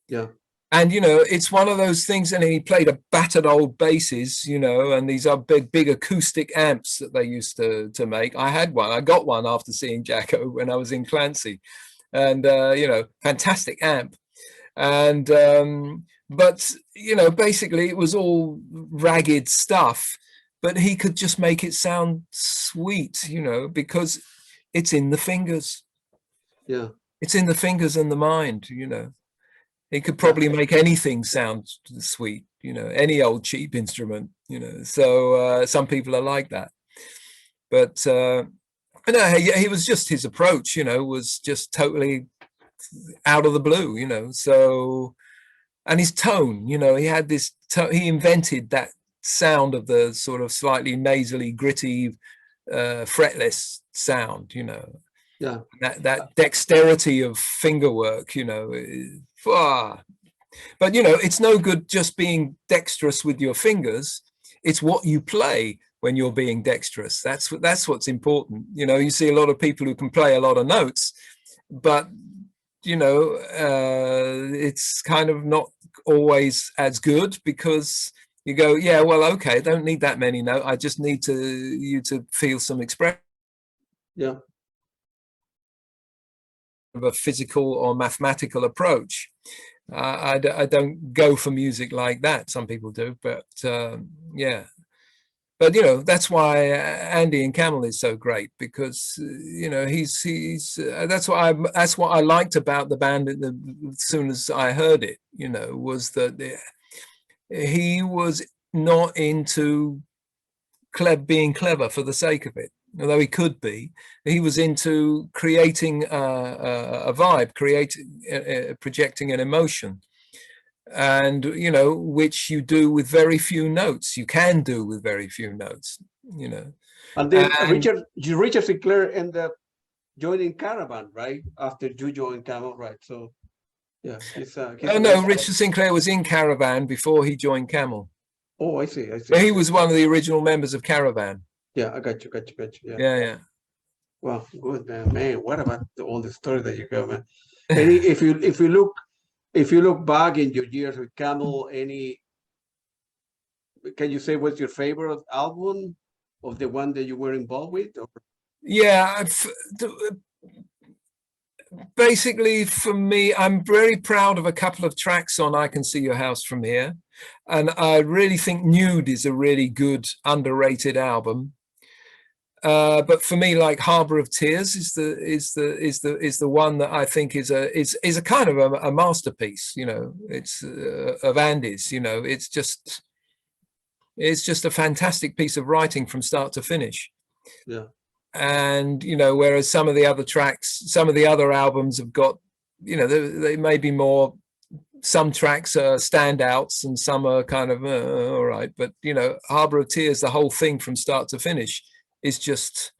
Yeah. And, you know, it's one of those things, and he played a battered old basses, you know, and these are big acoustic amps that they used to make. I had one. I got one after seeing Jaco when I was in Clancy, and, you know, fantastic amp. And, but, you know, basically it was all ragged stuff, but he could just make it sound sweet, you know, because it's in the fingers. Yeah. It's in the fingers and the mind, you know. He could probably make anything sound sweet, you know, any old cheap instrument, you know. So some people are like that. But no, he was just, his approach, you know, was just totally out of the blue, you know. So, and his tone, you know, he had this, he invented that sound of the sort of slightly nasally, gritty, fretless sound, you know. Yeah. That dexterity of finger work, you know. But you know, it's no good just being dexterous with your fingers. It's what you play when you're being dexterous. That's what's important. You know, you see a lot of people who can play a lot of notes, but you know, it's kind of not always as good, because you go, yeah, well, okay, I don't need that many notes. I just need you to feel some expression. Yeah. of a physical or mathematical approach. I don't go for music like that. Some people do, but yeah. But you know, that's why Andy and Camel is so great, because you know he's that's what I liked about the band as soon as I heard it. You know, was that he was not into being clever for the sake of it, although he could be. He was into creating a vibe, projecting an emotion. And you know, which you do with very few notes. You can do with very few notes, you know. And then Richard Sinclair ended up joining Caravan, right? After you joined Camel, right? So yeah, he's no, Richard Sinclair was in Caravan before he joined Camel. Oh, I see. He was one of the original members of Caravan. Yeah, I got you. Yeah. Wow, good, man. What about all the stories that you got, man? If you look back in your years with Camel, can you say what's your favorite album of the one that you were involved with? Or? Yeah, basically for me, I'm very proud of a couple of tracks on I Can See Your House From Here. And I really think Nude is a really good, underrated album. But for me, like Harbor of Tears is the one that I think is a kind of a masterpiece. You know, it's of Andy's. You know, it's just a fantastic piece of writing from start to finish. Yeah. And you know, whereas some of the other tracks, some of the other albums have got, you know, they may be more. Some tracks are standouts and some are kind of all right. But you know, Harbor of Tears, the whole thing from start to finish, is just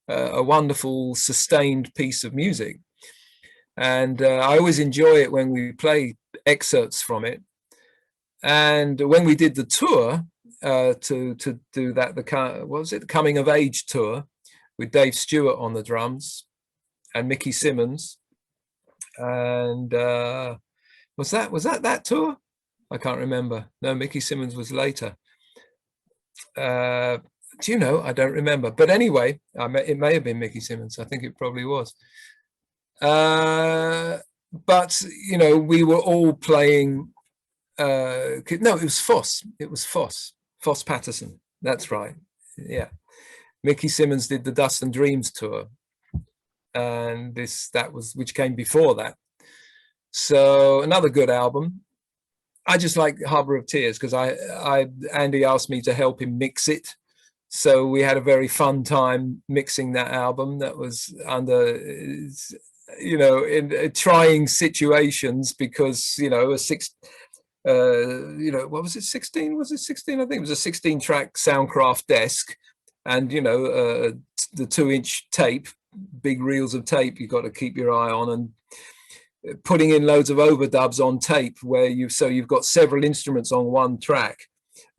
a wonderful, sustained piece of music. And I always enjoy it when we play excerpts from it. And when we did the tour to do that, what was it, the Coming of Age tour with Dave Stewart on the drums and Mickey Simmons. And was that tour? I can't remember. No, Mickey Simmons was later. Do you know? I don't remember. But anyway, it may have been Mickey Simmons. I think it probably was. But, you know, we were all playing. No, it was Foss. It was Foss. Foss Patterson. That's right. Yeah. Mickey Simmons did the Dust and Dreams tour. And which came before that. So another good album. I just like Harbor of Tears because Andy asked me to help him mix it. So we had a very fun time mixing that album. That was under, you know, in trying situations because, you know, you know, what was it, 16? Was it 16? I think it was a 16-track Soundcraft desk. And, you know, the 2-inch tape, big reels of tape you've got to keep your eye on, and putting in loads of overdubs on tape where you've got several instruments on one track.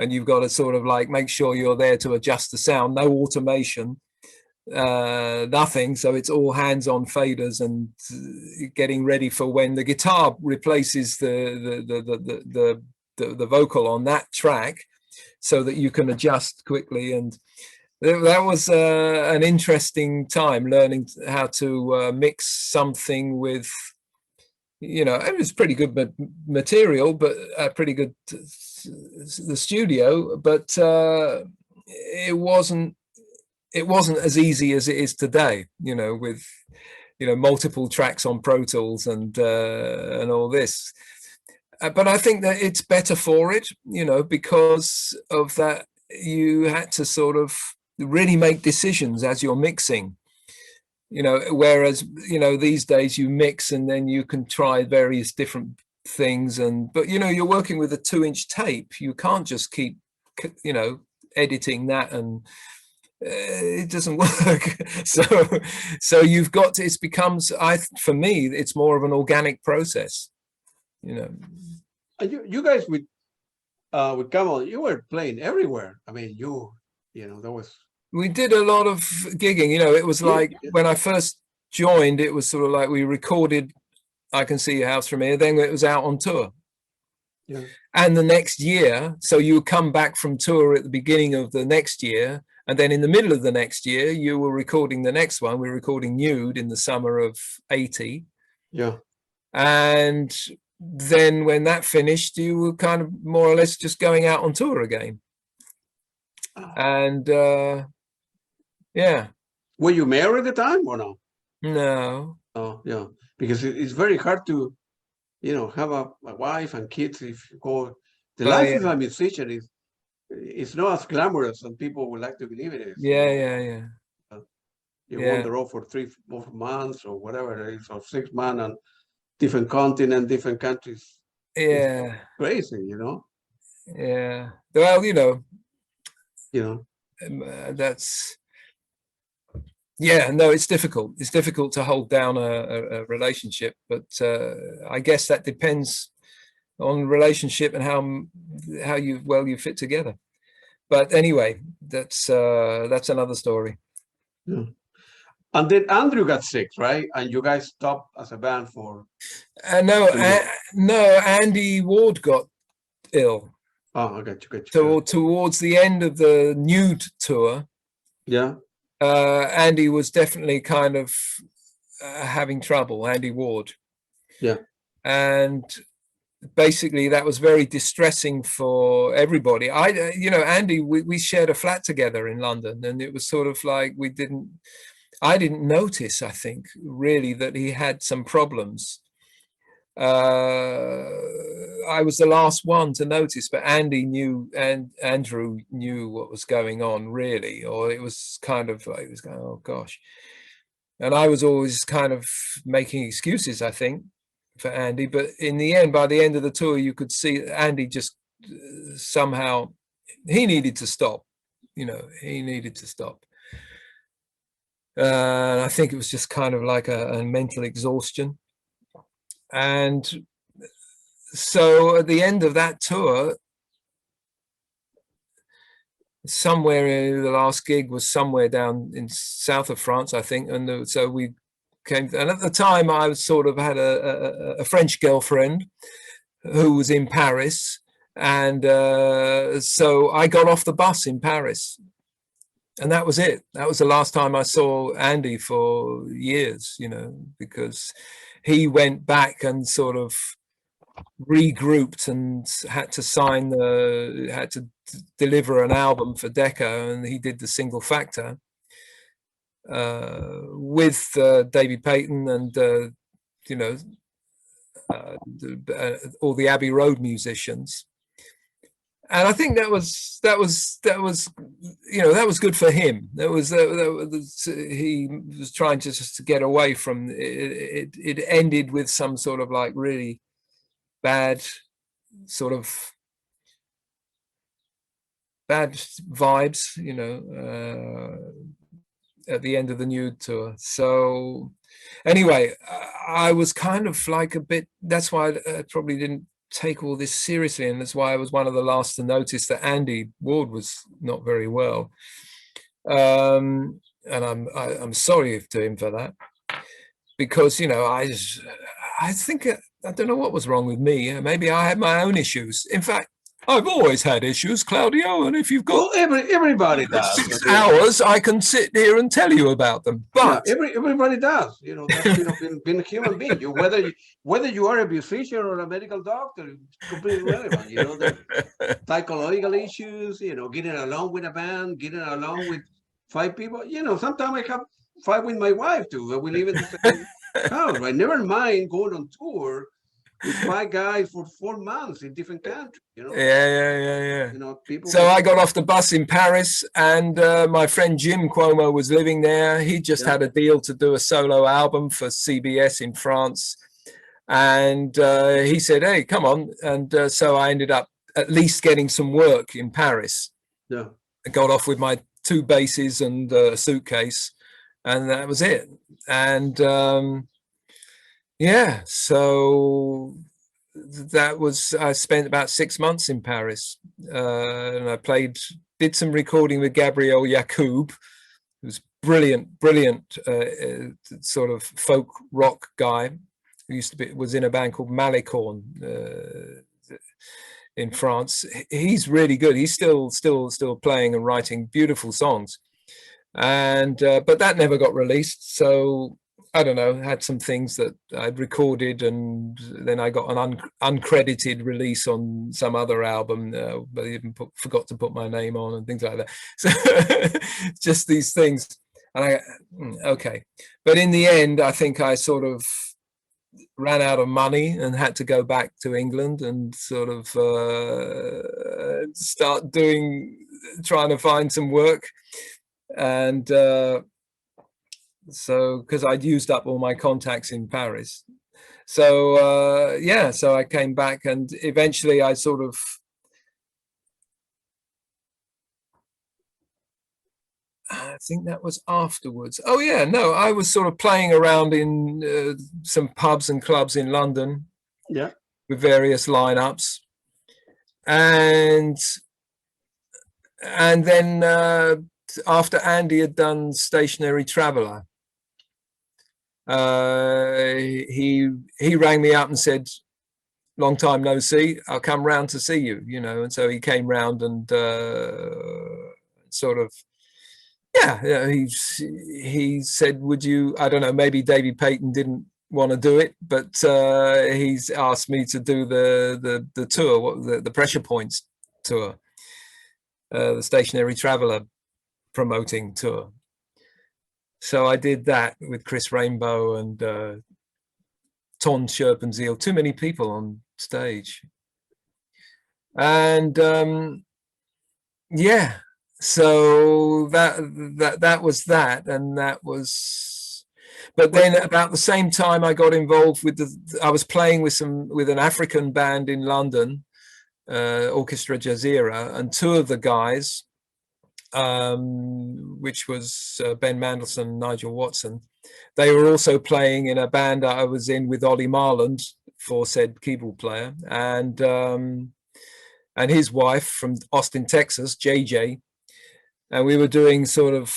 And you've got to sort of like make sure you're there to adjust the sound. No automation, nothing. So it's all hands on faders and getting ready for when the guitar replaces the vocal on that track, so that you can adjust quickly. And that was an interesting time learning how to mix something with. You know, it was pretty good material, but pretty good the studio, but it wasn't as easy as it is today, you know, with, you know, multiple tracks on Pro Tools and all this. But I think that it's better for it, you know, because of that you had to sort of really make decisions as you're mixing. You know, whereas, you know, these days you mix and then you can try various different things. But, you know, you're working with a 2-inch tape. You can't just keep, you know, editing that, and it doesn't work. So you've got to, for me, it's more of an organic process, you know. And you guys with Camel, you were playing everywhere. I mean, you know, there was. We did a lot of gigging, you know. It was like when I first joined, it was sort of like we recorded I Can See Your House From Here, then it was out on tour. Yeah. And the next year, so you would come back from tour at the beginning of the next year, and then in the middle of the next year, you were recording the next one. We were recording Nude in the summer of '80. Yeah. And then when that finished, you were kind of more or less just going out on tour again. And yeah. Were you married at the time or no? No. Oh, yeah. Because it's very hard to, have a wife and kids if you go. The life of a musician is not as glamorous as people would like to believe it is. Yeah. You go on the road for 3 4 months or whatever it is, or 6 months on different continents, different countries. Yeah. It's crazy, Yeah. Well, that's, yeah, no, it's difficult. It's difficult to hold down a relationship, but I guess that depends on relationship and how you fit together. But anyway, that's another story. Yeah. And then Andrew got sick, right? And you guys stopped as a band for... No, Andy Ward got ill. Oh, I got you. So towards the end of the Nude tour, yeah, Andy was definitely kind of having trouble, Andy Ward. Yeah. And basically that was very distressing for everybody. Andy, we shared a flat together in London, and it was sort of like I didn't notice, I think, really, that he had some problems. I was the last one to notice, but Andy knew, and Andrew knew what was going on, really, or it was kind of like, it was going, oh gosh. And I was always kind of making excuses, I think, for Andy, but in the end, by the end of the tour, you could see Andy just somehow, he needed to stop, he needed to stop. I think it was just kind of like a mental exhaustion. And so at the end of that tour, somewhere, the last gig was somewhere down in south of France, I think. And so we came, and at the time I was sort of had a French girlfriend who was in Paris. And so I got off the bus in Paris. And that was it. That was the last time I saw Andy for years, because he went back and sort of regrouped and had to deliver an album for Decca, and he did the Single Factor with David Payton and all the Abbey Road musicians. And I think that was good for him. He was trying to just get away from it. It ended with some sort of like really bad vibes, at the end of the Nude tour. So anyway, I was kind of like a bit, that's why I probably didn't take all this seriously, and that's why I was one of the last to notice that Andy Ward was not very well. And I'm sorry to him for that, because I think I don't know what was wrong with me. Maybe I had my own issues. In fact, I've always had issues, Claudio, and if you've got everybody does 6 hours, I can sit here and tell you about them. But everybody does, that's being a human being. Whether you are a musician or a medical doctor, it's completely relevant. The psychological issues, getting along with a band, getting along with 5 people. Sometimes I have fight with my wife too. We live in the same house. Right? Never mind going on tour with 5 guys for 4 months in different countries, Yeah. People. So I got off the bus in Paris, and my friend Jim Cuomo was living there. He just had a deal to do a solo album for CBS in France. And he said, hey, come on. And so I ended up at least getting some work in Paris. Yeah. I got off with my 2 basses and a suitcase, and that was it. And so I spent about 6 months in Paris, and I did some recording with Gabriel Yacoub, who's brilliant sort of folk rock guy, who was in a band called Malian in France. He's really good. He's still playing and writing beautiful songs, and but that never got released. So I don't know, had some things that I'd recorded, and then I got an uncredited release on some other album, but I even forgot to put my name on and things like that. So just these things. And okay. But in the end, I think I sort of ran out of money and had to go back to England and sort of start trying to find some work. And so, because I'd used up all my contacts in Paris. So yeah, so I came back, and eventually I sort of I think that was afterwards. Oh yeah, no, I was sort of playing around in some pubs and clubs in London, yeah, with various lineups, and then after Andy had done Stationary Traveller, he rang me up and said, "Long time no see, I'll come round to see you," you know. And so he came round and sort of, yeah, he said, "Would you?" I don't know, maybe Davey Payton didn't want to do it, but he's asked me to do the tour, the Pressure Points tour, the Stationary Traveller promoting tour. So I did that with Chris Rainbow and Ton Sherpenzeel, too many people on stage. And yeah, so that was that, and that was. But then about the same time, I got involved with I was playing with an African band in London, Orchestra Jazeera, and two of the guys, which was Ben Mandelson and Nigel Watson, they were also playing in a band that I was in with Ollie Marland, aforesaid keyboard player, and his wife from Austin, Texas, JJ, and we were doing sort of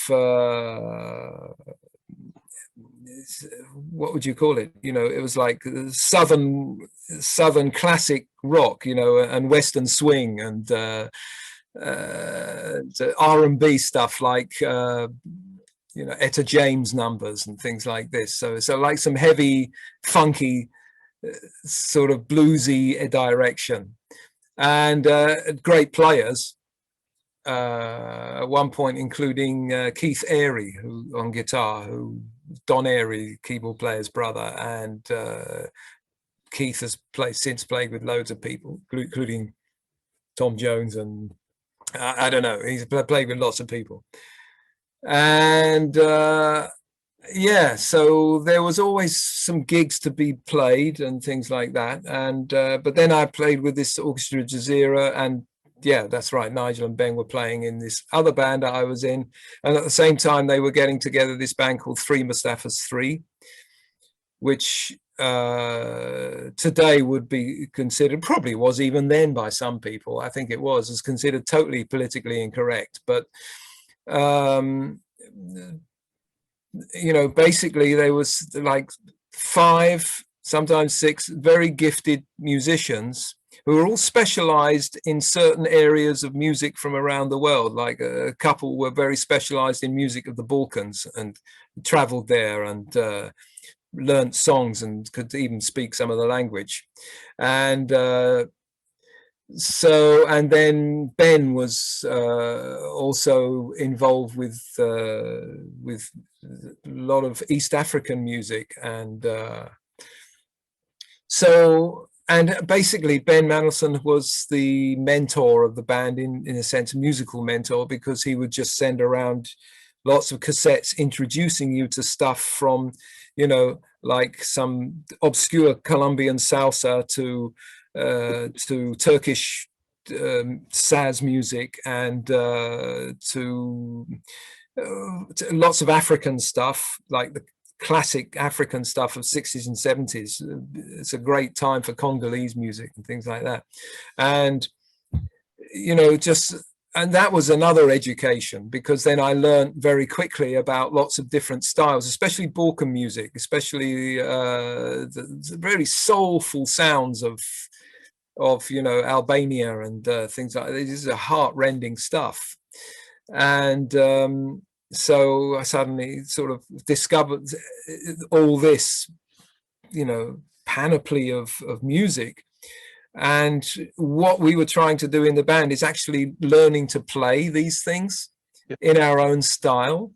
what would you call it? You know, it was like southern classic rock, you know, and Western swing and R&B stuff like you know, Etta James numbers and things like this. So like some heavy, funky, sort of bluesy direction, and great players. At one point, including Keith Airy, who on guitar, who Don Airy, keyboard player's brother, and Keith has since played with loads of people, including Tom Jones, and I don't know, he's played with lots of people. And yeah, so there was always some gigs to be played and things like that. And but then I played with this Orchestra Jazeera, and yeah, that's right, Nigel and Ben were playing in this other band that I was in, and at the same time they were getting together this band called Three Mustaphas 3, which today would be considered, probably was even then by some people, I think it was considered totally politically incorrect. But you know, basically there was like 5, sometimes 6 very gifted musicians who were all specialized in certain areas of music from around the world. Like a couple were very specialized in music of the Balkans and traveled there and learned songs and could even speak some of the language. And so, and then Ben was also involved with a lot of East African music, and so, and basically Ben Mandelson was the mentor of the band, in a sense, musical mentor, because he would just send around lots of cassettes introducing you to stuff from, you know, like some obscure Colombian salsa to Turkish saz music, and to lots of African stuff, like the classic African stuff of 60s and 70s. It's a great time for Congolese music and things like that. And, you know, and that was another education, because then I learned very quickly about lots of different styles, especially Balkan music, especially the very soulful sounds of you know, Albania and things like that. This is heart-rending stuff. And So I suddenly sort of discovered all this, you know, panoply of music. And what we were trying to do in the band is actually learning to play these things in our own style.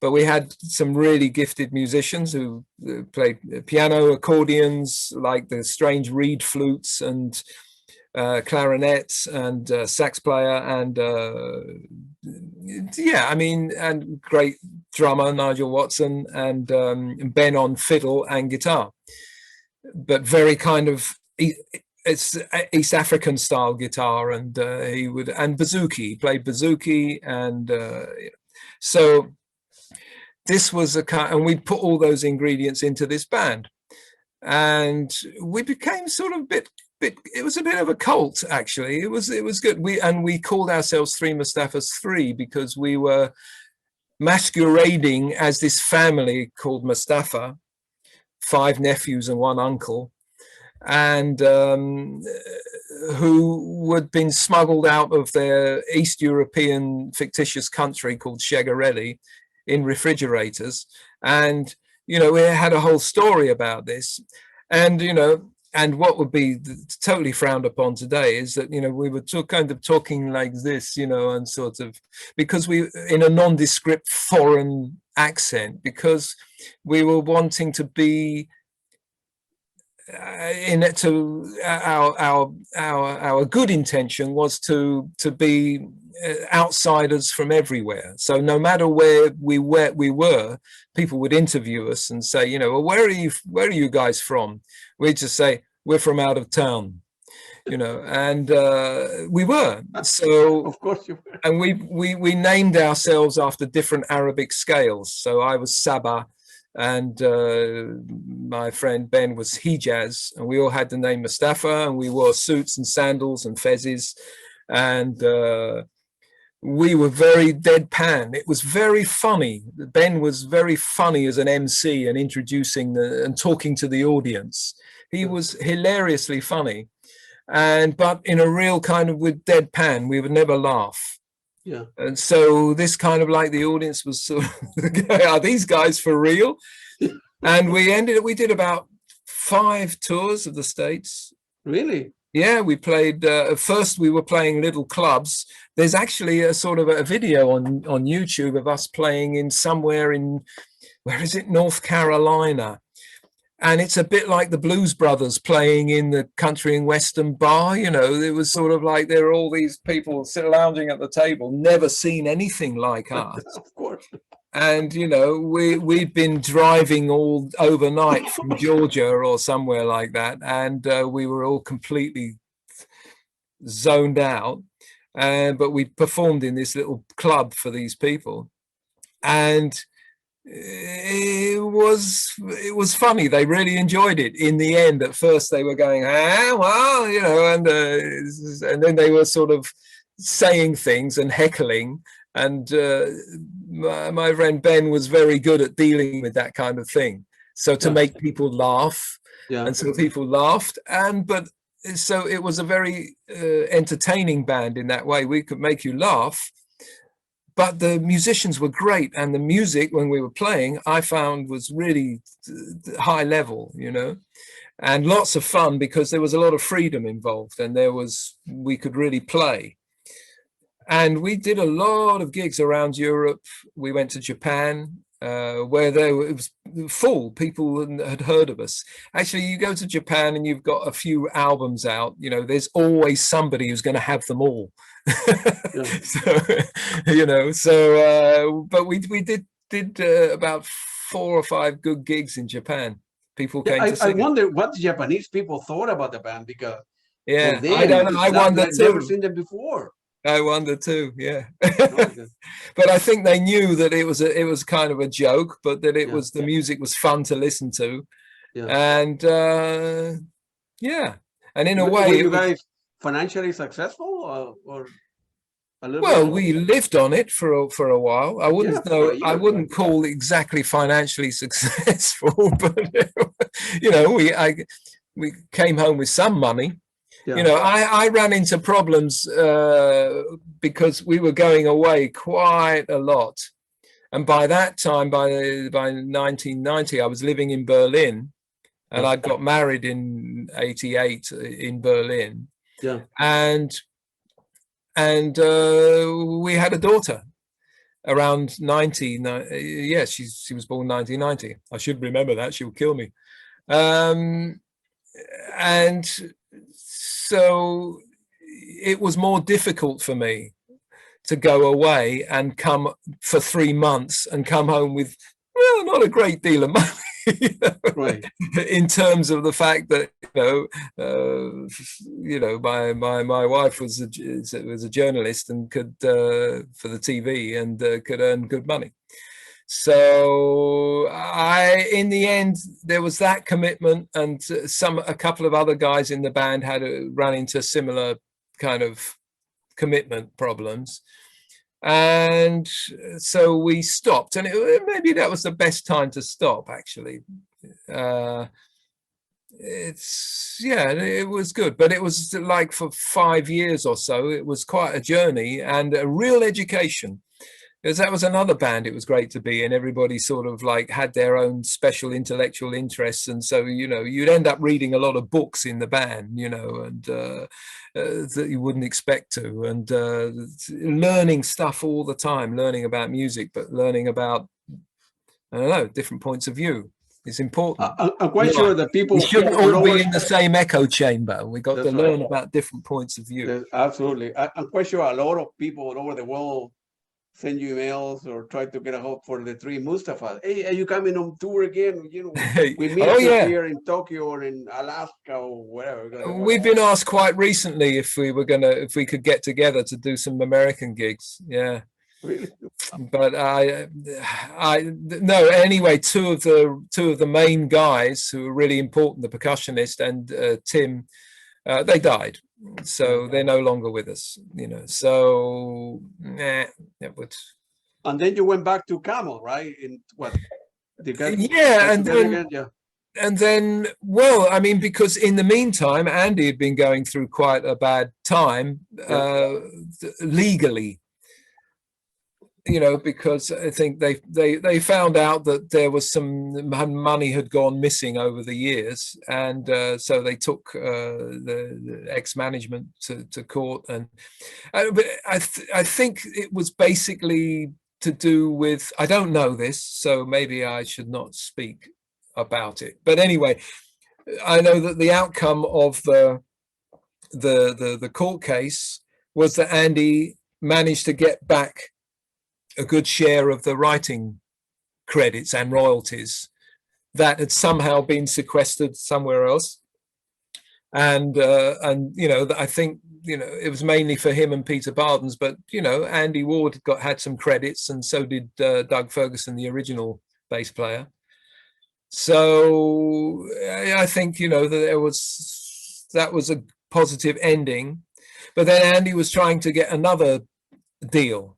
But we had some really gifted musicians who played piano, accordions, like the strange reed flutes, and clarinets, and sax player, and yeah, I mean, and great drummer Nigel Watson, and Ben on fiddle and guitar, but very kind of it's East African style guitar, and he would, and bouzouki, he played bouzouki, and so this was a kind, and we put all those ingredients into this band, and we became sort of a bit, it was a bit of a cult, actually. It was good. We called ourselves Three Mustaphas 3 because we were masquerading as this family called Mustafa, 5 nephews and 1 uncle, and who had been smuggled out of their East European fictitious country called Shegarelli in refrigerators. And, you know, we had a whole story about this. And, you know, and what would be totally frowned upon today is that, you know, we were kind of talking like this, you know, and sort of, because we, in a nondescript foreign accent, because we were wanting to be in it, to our good intention was to be outsiders from everywhere. So no matter where we were, people would interview us and say, you know, well, where are you guys from? We'd just say, we're from out of town, you know, and we were. So of course you were. And we named ourselves after different Arabic scales. So I was Saba, and my friend Ben was Hijaz, and we all had the name Mustafa, and we wore suits and sandals and fezzes, and we were very deadpan. It was very funny. Ben was very funny as an MC and introducing and talking to the audience. He was hilariously funny, but in a real kind of with deadpan, we would never laugh. Yeah. And so this kind of like the audience was sort of, are these guys for real? And we did about 5 tours of the States. Really? Yeah, we played, at first we were playing little clubs. There's actually a sort of a video on YouTube of us playing in somewhere in, where is it, North Carolina. And it's a bit like the Blues Brothers playing in the country and western bar. You know, it was sort of like there were all these people lounging at the table, never seen anything like us. Of course. And, you know, we'd been driving all overnight from Georgia or somewhere like that. And we were all completely zoned out. But we performed in this little club for these people. And it was funny. They really enjoyed it. In the end, at first they were going, well, you know, and then they were sort of saying things and heckling. And my friend Ben was very good at dealing with that kind of thing. So to make people laugh, and so people laughed. But so it was a very entertaining band in that way. We could make you laugh. But the musicians were great, and the music when we were playing, I found, was really high level, you know, and lots of fun because there was a lot of freedom involved, and we could really play. And we did a lot of gigs around Europe. We went to Japan, where it was full. People had heard of us. Actually, you go to Japan and you've got a few albums out, you know, there's always somebody who's going to have them all. So, you know, but we did about 4 or 5 good gigs in Japan. People came to see. I wonder what the Japanese people thought about the band, because I don't know. I wonder too. I've never seen them before. I wonder too, yeah. But I think they knew that it was kind of a joke, but that it was, the music was fun to listen to. And and in a way, were you guys financially successful, or a little well, bit? we lived on it for a while. I wouldn't call it exactly financially successful, but you know, we came home with some money. You know, I ran into problems because we were going away quite a lot, And by that time, by 1990, I was living in Berlin, and I got married in '88 in Berlin. Yeah. And we had a daughter around 90. Yes, she was born 1990. I should remember that. She will kill me. And so it was more difficult for me to go away and come for 3 months and come home with, well, not a great deal of money. Right. In terms of the fact that my wife was a journalist and could for the TV and could earn good money. So in the end, there was that commitment, and a couple of other guys in the band had run into similar kind of commitment problems. And so we stopped, and maybe that was the best time to stop, actually. It was good, but it was like for 5 years or so, it was quite a journey and a real education, because that was another band it was great to be in. Everybody sort of like had their own special intellectual interests, and so you'd end up reading a lot of books in the band, and that you wouldn't expect to, and learning stuff all the time, learning about music, but learning about, I don't know, different points of view. It's important. I'm quite sure that people shouldn't all be in the same echo chamber. We got to learn about different points of view. Absolutely. I'm quite sure a lot of people all over the world send you emails or try to get a hold for the three Mustaphas. Hey, are you coming on tour again? We meet here in Tokyo or in Alaska or wherever. We've been asked quite recently if we could get together to do some American gigs. Yeah. Really? But no. Anyway, two of the main guys who were really important, the percussionist and Tim, they died. So they're no longer with us, so it would. And then you went back to Camel, right? In what? And then, well, I mean, because in the meantime, Andy had been going through quite a bad time legally. Because I think they found out that there was some money had gone missing over the years, and so they took the ex-management to court, and but I think it was basically to do with, I don't know this, so maybe I should not speak about it. But anyway, I know that the outcome of the court case was that Andy managed to get back a good share of the writing credits and royalties that had somehow been sequestered somewhere else. And I think, it was mainly for him and Peter Bardens, but, Andy Ward had some credits, and so did Doug Ferguson, the original bass player. So I think, that was a positive ending. But then Andy was trying to get another deal.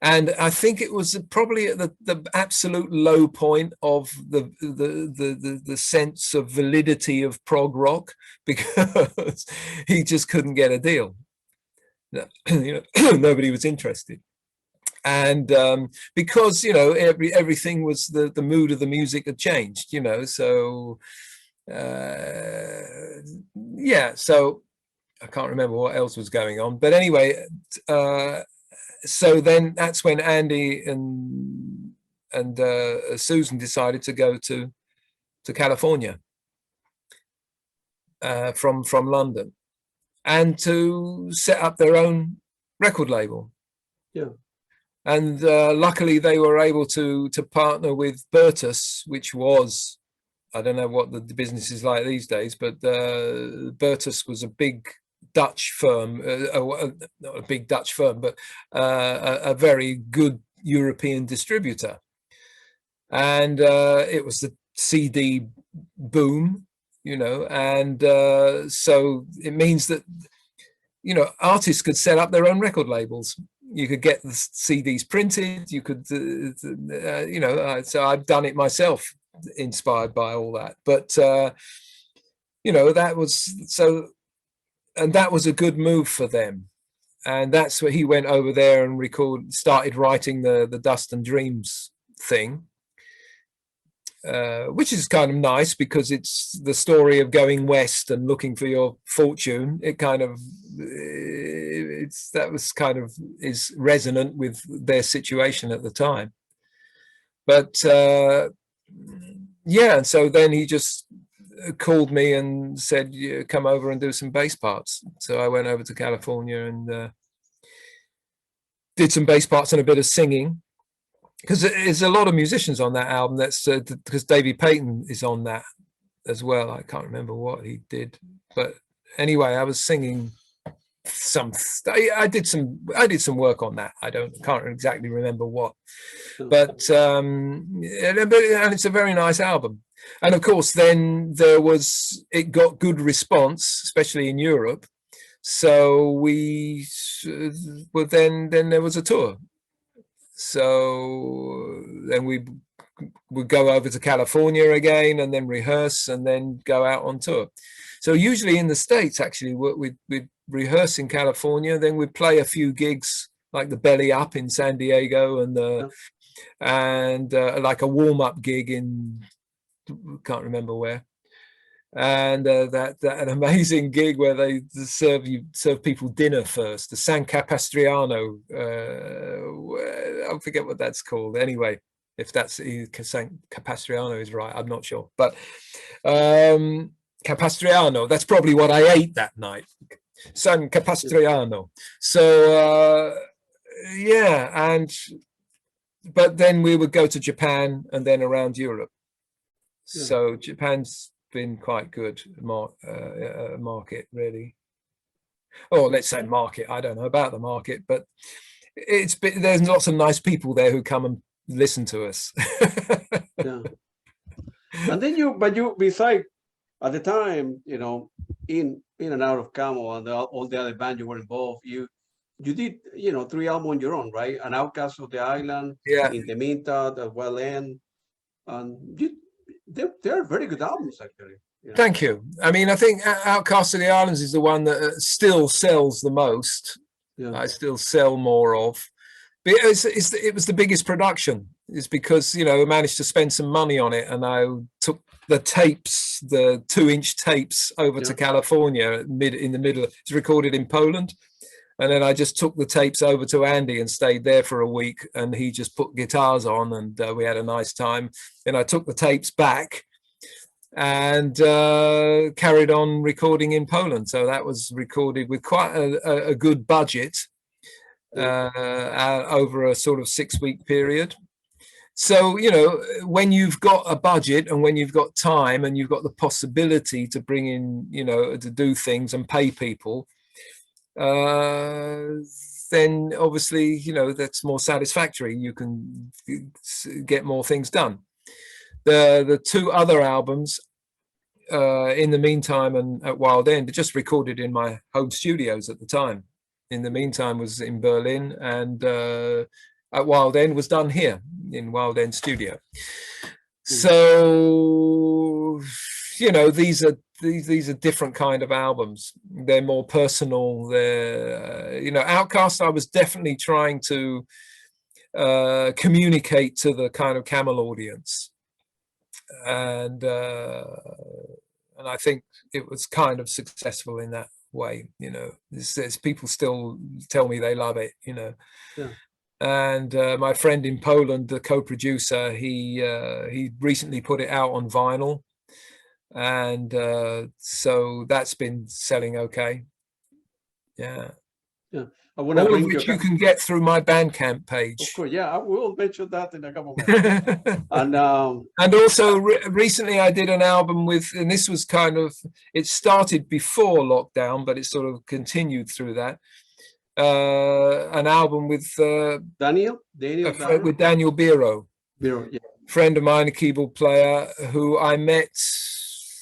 And I think it was probably at the absolute low point of the sense of validity of prog rock, because he just couldn't get a deal. Nobody was interested. And because, everything was, the mood of the music had changed, so so I can't remember what else was going on. But anyway, so then that's when Andy and Susan decided to go to California from London, and to set up their own record label. Yeah. And luckily they were able to partner with Bertus, which was, I don't know what the business is like these days, but Bertus was a big Dutch firm, not a big Dutch firm, but a very good European distributor. And it was the CD boom, and so it means that, artists could set up their own record labels. You could get the CDs printed, you could, so I've done it myself, inspired by all that. But, that was so. And that was a good move for them. and that's where he went over there and started writing the Dust and Dreams thing, which is kind of nice because it's the story of going west and looking for your fortune. It kind of is resonant with their situation at the time. But yeah, and so then he just called me and said, yeah, come over and do some bass parts. So I went over to California and did some bass parts and a bit of singing, because there's a lot of musicians on that album. That's because Davey Payton is on that as well. I can't remember what he did, but anyway, I was singing I did some work on that. Can't exactly remember what, but and it's a very nice album. And of course, then it got good response, especially in Europe. So then there was a tour. So then we would go over to California again and then rehearse and then go out on tour. So usually in the States, actually, we'd rehearse in California, then we'd play a few gigs like the Belly Up in San Diego and like a warm-up gig in, can't remember where, and that amazing gig where they serve people dinner first, the San Capistriano, I forget what that's called. Anyway, if that's San Capistriano is right, I'm not sure, but Capistriano, that's probably what I ate that night, San Capistriano. So yeah, but then we would go to Japan and then around Europe. Yeah. So Japan's been quite good market, really. Or let's say market, I don't know about the market, but there's lots of nice people there who come and listen to us. Yeah. And then besides, at the time, in and out of Camel and all the other bands you were involved, you did 3 albums on your own, right? An Outcast of the Island, yeah, In the Meantime, The Well End, and they're very good albums, actually. Yeah. Thank you. I mean, I think Outcast of the Islands is the one that still sells the most. Yeah. I still sell more of. But it was the biggest production. It's because, I managed to spend some money on it, and I took the tapes, the 2-inch tapes, over to California in the middle. It's recorded in Poland. And then I just took the tapes over to Andy and stayed there for a week, and he just put guitars on, and we had a nice time. Then I took the tapes back and carried on recording in Poland. So that was recorded with quite a good budget over a sort of 6-week period. So, when you've got a budget and when you've got time and you've got the possibility to bring in, to do things and pay people, then obviously, that's more satisfactory. You can get more things done. The 2 other albums, In the Meantime and At Wild End, are just recorded in my home studios at the time. In the Meantime was in Berlin, and At Wild End was done here in Wild End Studio. So, these are different kind of albums. They're more personal. They're, Outcast, I was definitely trying to communicate to the kind of Camel audience. And I think it was kind of successful in that way. There's people still tell me they love it, Yeah. And my friend in Poland, the co-producer, he recently put it out on vinyl. And so that's been selling okay. Yeah. All of which you can get through my Bandcamp page. Of course, yeah, I will mention that in a couple of minutes. And also recently I did an album and this was it started before lockdown, but it sort of continued through that. An album with Daniel with Daniel Biro, yeah. Friend of mine, a keyboard player who I met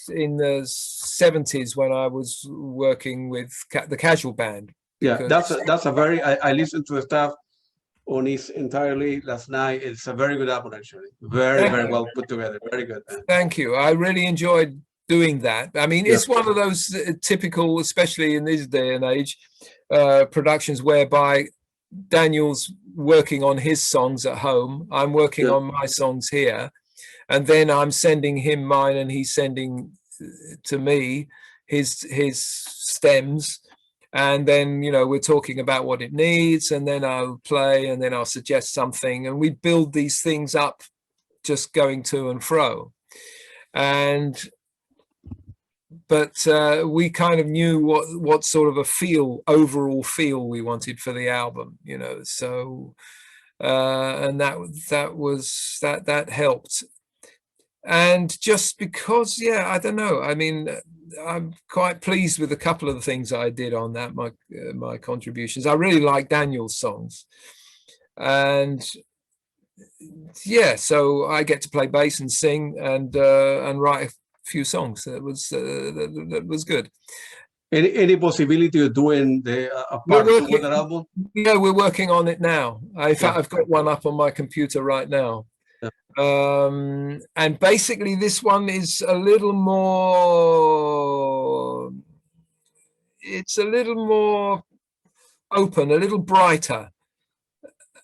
in the 70s when I was working with the Casual Band. Yeah, that's a very, I listened to the stuff on it entirely last night. It's a very good album, actually. Very well put together. Very good. Thank you. I really enjoyed doing that. I mean, it's one of those typical, especially in this day and age, productions whereby Daniel's working on his songs at home, I'm working on my songs here, and then I'm sending him mine and he's sending to me his stems, and then, you know, we're talking about what it needs, and then I'll play, and then I'll suggest something, and we build these things up just going to and fro. But we kind of knew what sort of a overall feel we wanted for the album, you know, so and that helped. And just because, yeah, I don't know, I mean, I'm quite pleased with a couple of the things I did on that, my contributions. I really like Daniel's songs, and yeah, so I get to play bass and sing and write a few songs. That was good. Any possibility of doing a part two of that album? Yeah, we're working on it now. In fact, I've got one up on my computer right now. And basically this one is a little more, it's a little more open, a little brighter,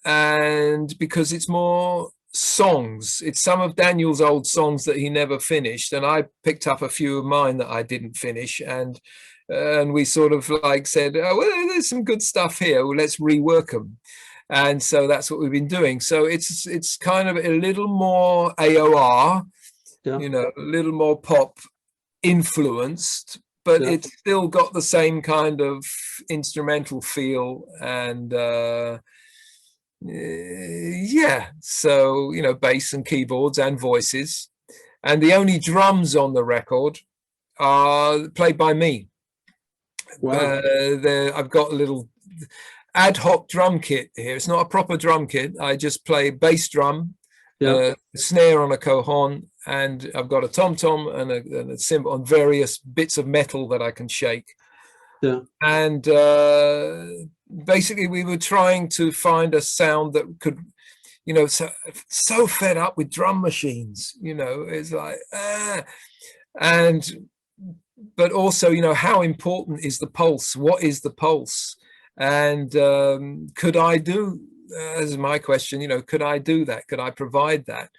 and because it's more songs, it's some of Daniel's old songs that he never finished, and I picked up a few of mine that I didn't finish, and we sort of like said, oh, well, there's some good stuff here, well, let's rework them. And so that's what we've been doing. So it's kind of a little more AOR, you know, a little more pop influenced, but it's still got the same kind of instrumental feel. And yeah, so, you know, bass and keyboards and voices. And the only drums on the record are played by me. Wow. I've got a little ad hoc drum kit here. It's not a proper drum kit. I just play bass drum, snare on a cajon, and I've got a tom-tom and a cymbal on various bits of metal that I can shake. And basically we were trying to find a sound that could, you know, so fed up with drum machines, you know, it's like, but also, you know, how important is the pulse? What is the pulse? And could I do, as my question, you know, could I do that? Could I provide that?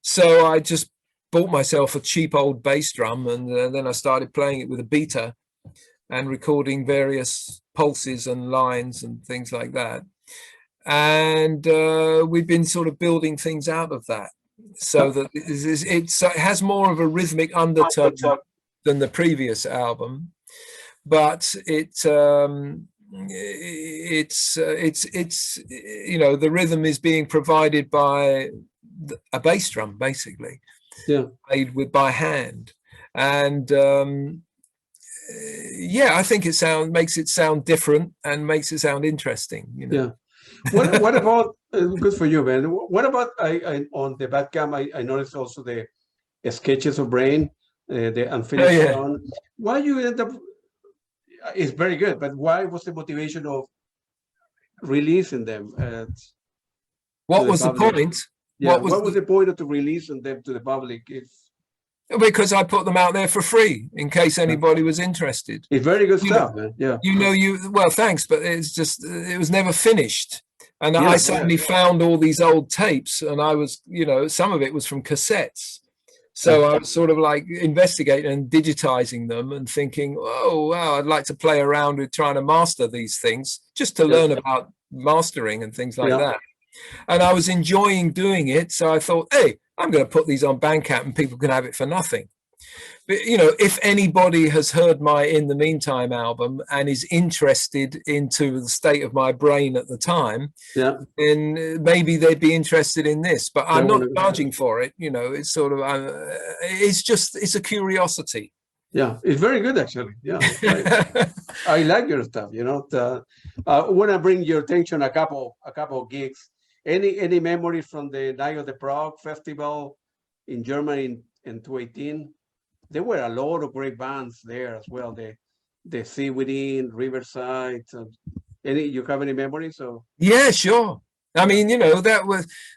So I just bought myself a cheap old bass drum, and then I started playing it with a beater and recording various pulses and lines and things like that. And we've been sort of building things out of that, so that it has more of a rhythmic undertone than the previous album, but it's you know, the rhythm is being provided by a bass drum, basically, played with by hand. And yeah, I think it makes it sound different and makes it sound interesting, you know. What about good for you, man? What about on the Bandcamp? I noticed also the sketches of Brain, the unfinished song. Why you end up? It's very good, but why was the motivation of releasing them? What was the point? What was the point of releasing them to the public? Because I put them out there for free in case anybody was interested. It's very good stuff, man. Well, thanks, but it's just, it was never finished. And I suddenly found all these old tapes, and I was, you know, some of it was from cassettes. So I was sort of like investigating and digitizing them and thinking, oh, wow, I'd like to play around with trying to master these things, just to learn about mastering and things like that. And I was enjoying doing it. So I thought, hey, I'm going to put these on Bandcamp and people can have it for nothing. But, you know, if anybody has heard my In the Meantime album and is interested into the state of my brain at the time, then maybe they'd be interested in this. But I'm not charging for it. You know, it's sort of, it's a curiosity. Yeah, it's very good, actually. Yeah, I like your stuff. You know, I want to bring your attention a couple of gigs. Any memories from the Night of the Prog Festival in Germany in 2018? There were a lot of great bands there as well. The Sea Within, Riverside. You have any memories? So yeah, sure. I mean, you know,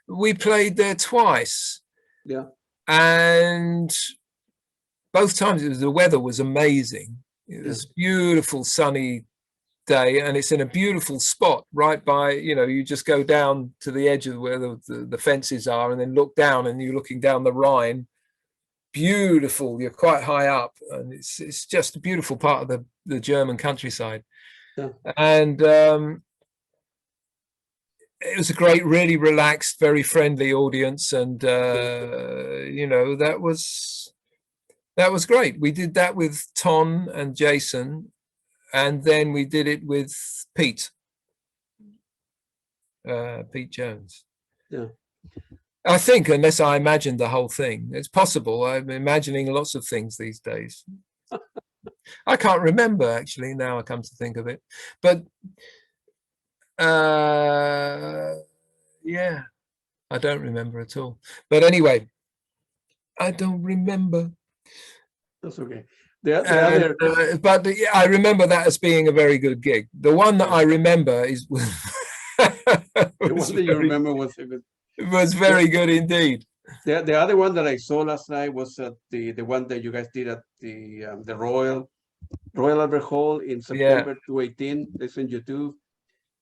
we played there twice. Yeah, and both times the weather was amazing. It was beautiful sunny day, and it's in a beautiful spot right by, you know, you just go down to the edge of where the fences are and then look down, and you're looking down the Rhine. Beautiful, you're quite high up, and it's just a beautiful part of the German countryside. Yeah. And it was a great, really relaxed, very friendly audience, and you know, that was great. We did that with Ton and Jason, and then we did it with Pete Jones. Yeah. I think, unless I imagined the whole thing. It's possible. I'm imagining lots of things these days. I can't remember, actually, now I come to think of it. But yeah, I don't remember at all. But anyway, I don't remember. That's okay. Other... but yeah, I remember that as being a very good gig. The one that I remember is the one that you remember was a good. It was very good indeed. The other one that I saw last night was the one that you guys did at the Royal Albert Hall in September 2018. It's on YouTube.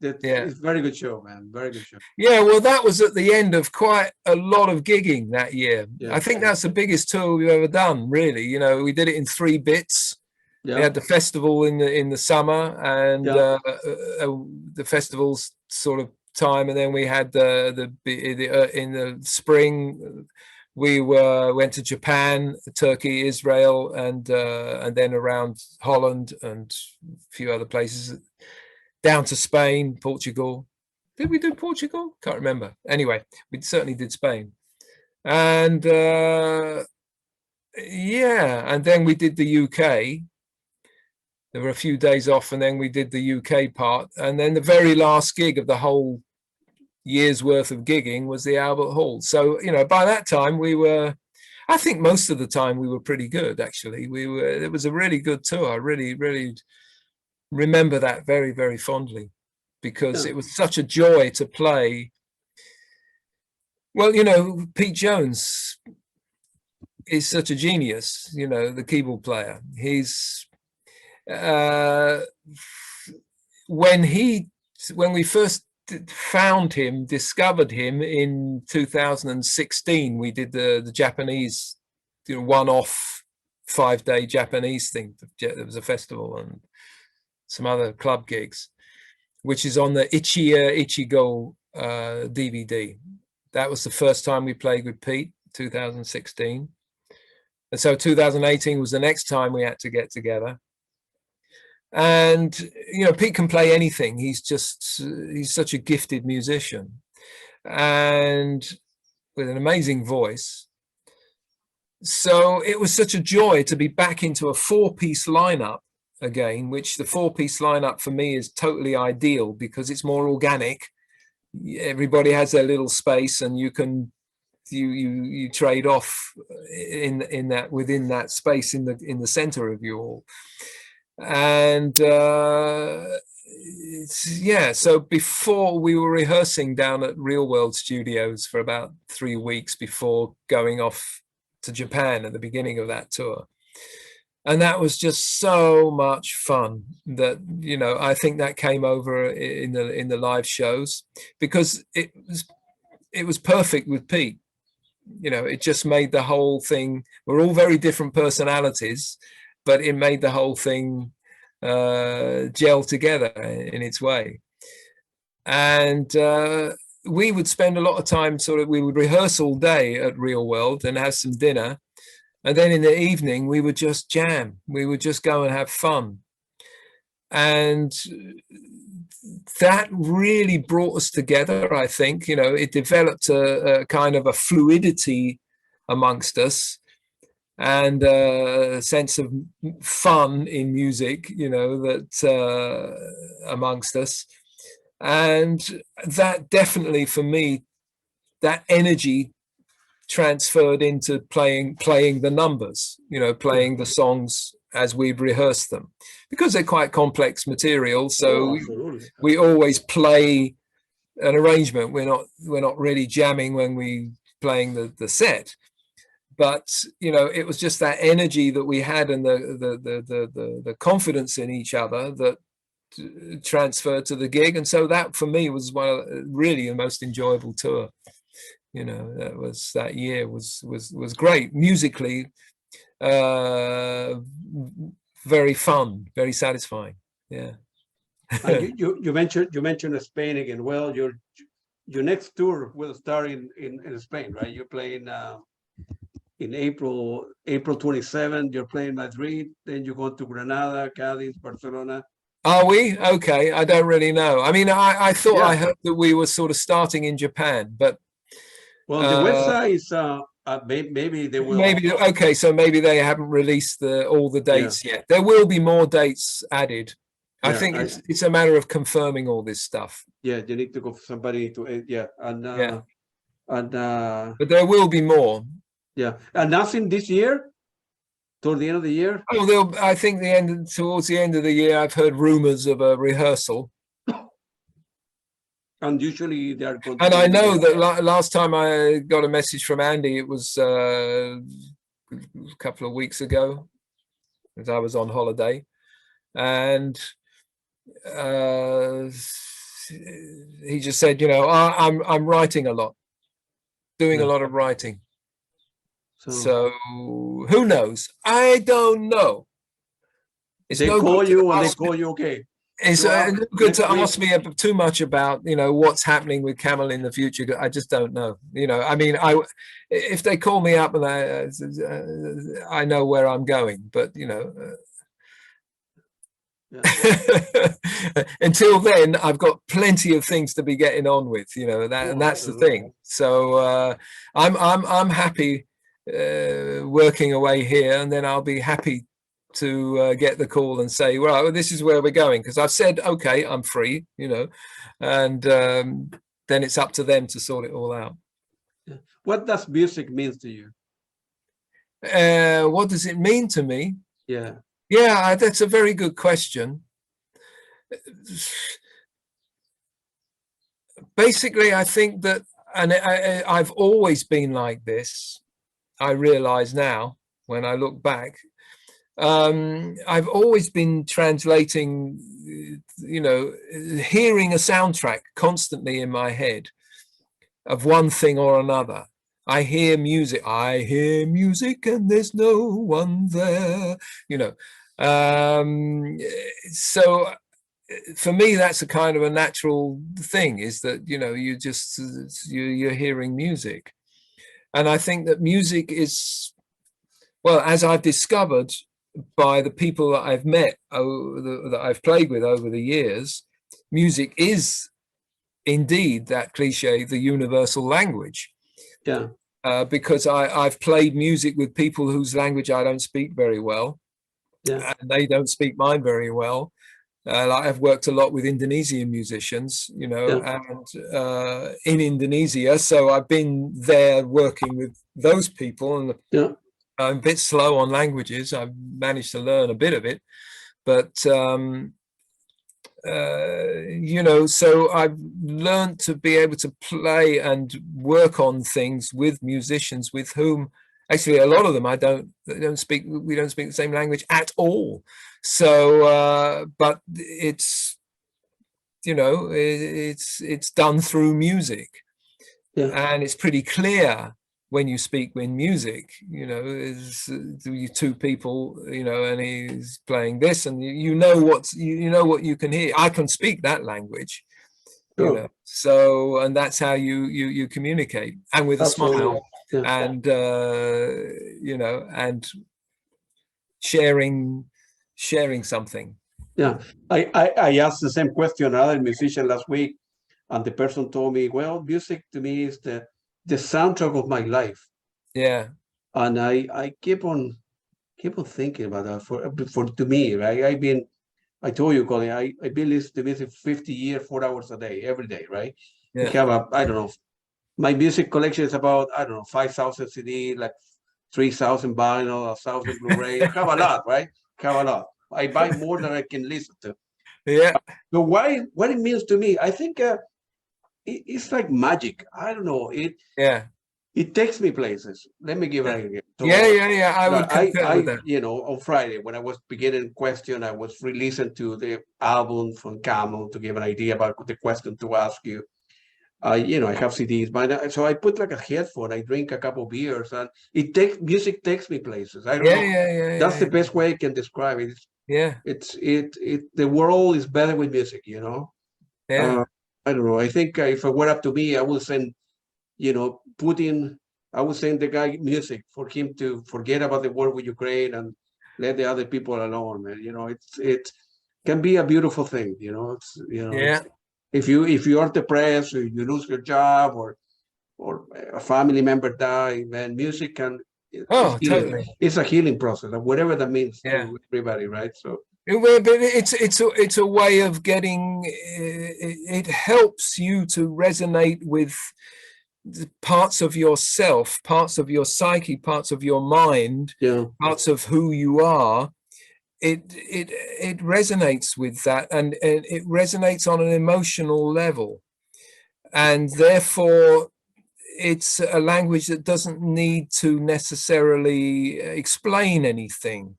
It's a very good show, man. Very good show. Yeah, well, that was at the end of quite a lot of gigging that year. Yeah. I think that's the biggest tour we've ever done, really. You know, we did it in 3 bits. Yeah. We had the festival in the summer, and the festival's sort of time, and then we had in the spring we went to Japan, Turkey, Israel, and then around Holland and a few other places, down to Spain, Portugal. Did we do Portugal? Can't remember. Anyway, we certainly did Spain, and yeah, and then we did the UK. There were a few days off, and then we did the UK part, and then the very last gig of the whole year's worth of gigging was the Albert Hall. So, you know, by that time I think most of the time we were pretty good, actually. It was a really good tour. I really, really remember that very, very fondly, because it was such a joy to play. Well, you know, Pete Jones is such a genius, you know, the keyboard player. He's when we first discovered him in 2016, we did the Japanese, you know, one-off 5-day Japanese thing. There was a festival and some other club gigs, which is on the Ichigo DVD. That was the first time we played with Pete, 2016. And so 2018 was the next time we had to get together. And, you know, Pete can play anything. He's such a gifted musician, and with an amazing voice. So it was such a joy to be back into a 4-piece lineup again, which the 4-piece lineup for me is totally ideal because it's more organic. Everybody has their little space, and you can you trade off in that, within that space in the center of you all. And yeah, so before, we were rehearsing down at Real World Studios for about 3 weeks before going off to Japan at the beginning of that tour, and that was just so much fun that, you know, I think that came over in the live shows, because it was perfect with Pete. You know, it just made the whole thing, we're all very different personalities, but it made the whole thing gel together in its way. And we would spend a lot of time we would rehearse all day at Real World and have some dinner, and then in the evening we would just jam. We would just go and have fun, and that really brought us together. I think, you know, it developed a kind of a fluidity amongst us, and a sense of fun in music, you know, that amongst us. And that definitely, for me, that energy transferred into playing the numbers, you know, playing the songs as we've rehearsed them, because they're quite complex material. So we always play an arrangement. We're not really jamming when we playing the set. But, you know, it was just that energy that we had, and the confidence in each other, that transfer to the gig, and so that for me was one of really the most enjoyable tour. You know, that year was great musically, very fun, very satisfying. Yeah. And you mentioned Spain again. Well, your next tour will start in Spain, right? You're playing in April 27. You're playing Madrid, then you go to Granada, Cadiz, Barcelona. Are we? Okay, I don't really know. I mean, I thought I heard that we were sort of starting in Japan, but well, the website is maybe they will. Maybe okay, so maybe they haven't released all the dates yet. There will be more dates added. I think it's a matter of confirming all this stuff. Yeah, you need to go for somebody to but there will be more. Yeah, and nothing this year. Toward the end of the year? Oh, I think towards the end of the year, I've heard rumors of a rehearsal. And usually they are going. And I know that last time I got a message from Andy, it was a couple of weeks ago, as I was on holiday, and he just said, you know, I'm writing a lot, doing a lot of writing. So who knows? I don't know. It's they call you and they call you, okay. It's good to ask me too much about, you know, what's happening with Camel in the future. I just don't know. You know, I mean, if they call me up and I know where I'm going, but you know, until then, I've got plenty of things to be getting on with. You know, and that's the thing. So I'm happy working away here, and then I'll be happy to get the call and say, well, this is where we're going, because I've said, okay, I'm free, you know, and then it's up to them to sort it all out. What does music mean to you? What does it mean to me? Yeah, that's a very good question. Basically, I think that, and I've always been like this. I realize now when I look back, I've always been translating, you know, hearing a soundtrack constantly in my head of one thing or another. I hear music and there's no one there, you know. So for me, that's a kind of a natural thing, is that, you know, you're hearing music. And I think that music is, well, as I've discovered by the people that I've met, that I've played with over the years, music is indeed that cliche, the universal language. Yeah. Because I've played music with people whose language I don't speak very well. Yeah. And they don't speak mine very well. I've worked a lot with Indonesian musicians, you know, and in Indonesia. So I've been there working with those people, and I'm a bit slow on languages. I've managed to learn a bit of it, but, you know, so I've learned to be able to play and work on things with musicians with whom, actually, a lot of them we don't speak the same language at all. So, but it's, you know, it's done through music, and it's pretty clear when you speak in music, you know, is two people, you know, and he's playing this, and you know what you can hear. I can speak that language, you know, so, and that's how you communicate, and with a smile, and you know, and sharing something. Yeah, I asked the same question to another musician last week, and the person told me, well, music to me is the soundtrack of my life. Yeah. And I keep on thinking about that for to me, right? I told you, Colin, I've been listening to music 50 years, 4 hours a day, every day, right? Yeah. I have I don't know, my music collection is about, I don't know, 5,000 CD, like 3,000 vinyl, 1,000 Blu-ray. I have a lot, right? I have a lot. I buy more than I can listen to. Yeah. So what it means to me, I think it's like magic. I don't know. it takes me places. Let me give it again. So, yeah. I would concur with that. You know, on Friday when I was beginning question, I was re-listening to the album from Camel to give an idea about the question to ask you. You know, I have CDs, but so I put like a headphone. I drink a couple beers, and music takes me places. I don't know. That's the best way I can describe it. The world is better with music. You know. I don't know. I think if it were up to me, I would send, you know, I would send the guy music for him to forget about the war with Ukraine and let the other people alone, man. You know, it can be a beautiful thing. You know, if you are depressed or you lose your job or a family member die, then music can totally. It's a healing process, whatever that means to everybody, right? So but it's a way of getting it helps you to resonate with parts of yourself, parts of your psyche, parts of your mind, parts of who you are. It resonates with that, and it resonates on an emotional level, and therefore it's a language that doesn't need to necessarily explain anything.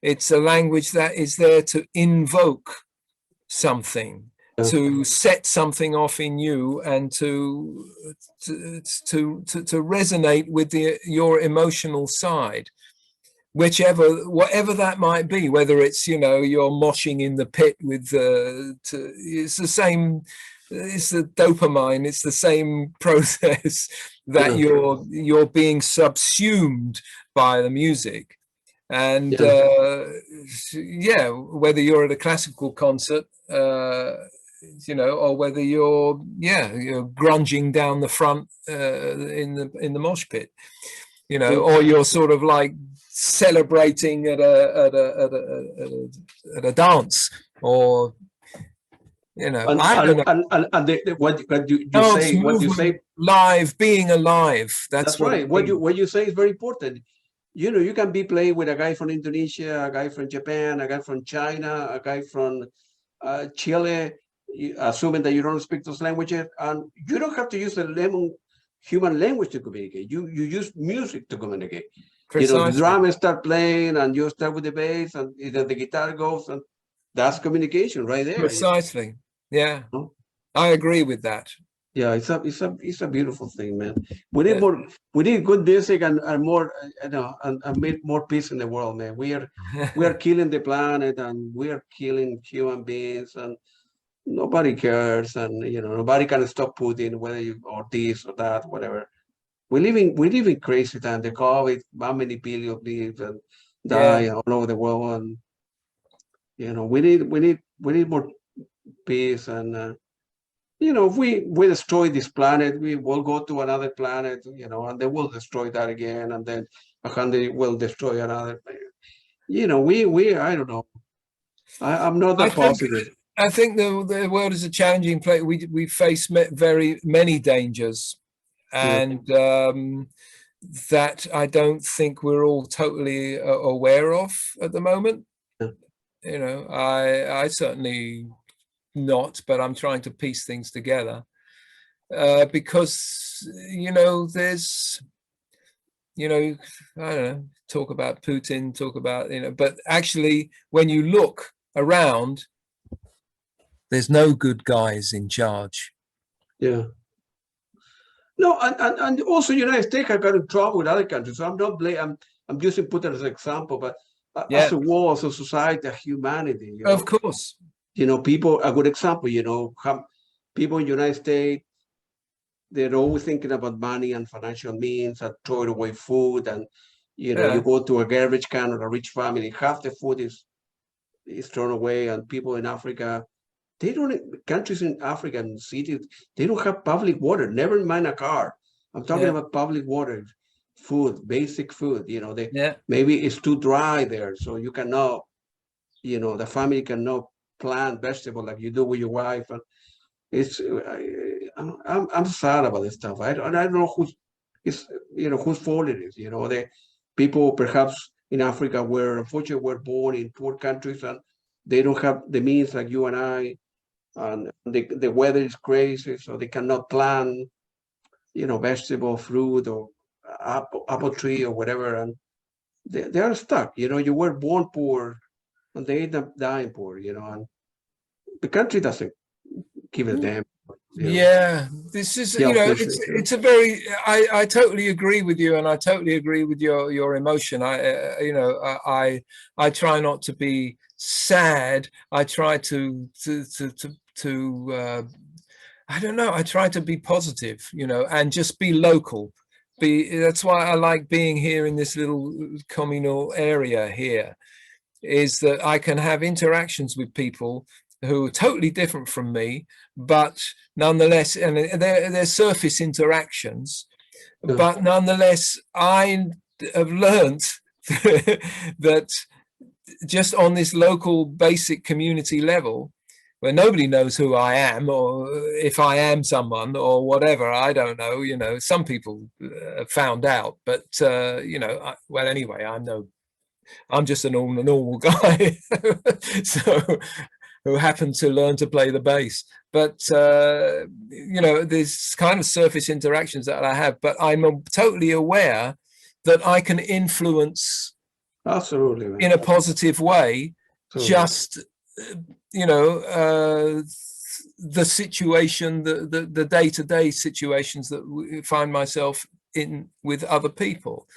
It's a language that is there to invoke something, to set something off in you, and to resonate with your emotional side. Whatever that might be, whether it's, you know, you're moshing in the pit with it's the same, it's the dopamine, it's the same process that you're being subsumed by the music. And whether you're at a classical concert, you know, or whether you're grunging down the front in the mosh pit, you know, or you're sort of like celebrating at a dance, or, you know, what you say, being alive. That's right. What you say is very important. You know, you can be playing with a guy from Indonesia, a guy from Japan, a guy from China, a guy from Chile, assuming that you don't speak those languages, and you don't have to use the human language to communicate. You use music to communicate. Precisely. You know, the drums start playing, and you start with the bass, and either the guitar goes, and that's communication right there. Precisely. Yeah, I agree with that. Yeah, it's a beautiful thing, man. We need more. We need good music and more, you know, and make more peace in the world, man. We are killing the planet, and we are killing human beings, and nobody cares, and, you know, nobody can stop Putin, whether you or this or that, whatever. We live in crazy time. The COVID, how many billion people and die all over the world, and, you know, we need more peace, and you know, if we destroy this planet, we will go to another planet, you know, and they will destroy that again, and then 100 will destroy another. You know, I don't know. I'm not that positive. I think the world is a challenging place. We face very many dangers, and that I don't think we're all totally aware of at the moment. You know, I certainly not, but I'm trying to piece things together, because, you know, there's, you know, I don't know, talk about Putin, talk about, you know, but actually when you look around, there's no good guys in charge. Yeah. No, and also United States have got in trouble with other countries. So I'm not blaming. I'm using Putin as an example, but as a war, as a society, as humanity. You know? Of course. You know, people, a good example, you know, people in the United States, they're always thinking about money and financial means and throwing away food. And, you know, you go to a garbage can or a rich family, half the food is thrown away. And people in Africa, countries in Africa and cities, they don't have public water, never mind a car. I'm talking about public water, food, basic food, you know, maybe it's too dry there. So you cannot, you know, the family cannot plant vegetable like you do with your wife, and it's I'm sad about this stuff. I don't know whose fault it is. You know, the people perhaps in Africa unfortunately were born in poor countries, and they don't have the means like you and I, and the weather is crazy, so they cannot plant, you know, vegetable, fruit, or apple tree or whatever, and they are stuck. You know, you were born poor, and they end up dying poor. You know, and the country doesn't give a damn. You know, Yeah, this is, you know, it's a very, I totally agree with you, and I totally agree with your emotion. You know, I try not to be sad. I try to I don't know, I try to be positive, you know, and just be local. That's why I like being here in this little communal area here, is that I can have interactions with people who are totally different from me, but nonetheless, and they're surface interactions, but nonetheless, I have learned that just on this local basic community level, where nobody knows who I am, or if I am someone or whatever, I don't know, you know, some people have found out, but, you know, well, anyway, I'm just a normal guy. So, who happened to learn to play the bass. But, you know, there's kind of surface interactions that I have, but I'm totally aware that I can influence absolutely, man. in a positive way, just, you know, the situation, the day-to-day situations that we find myself in with other people,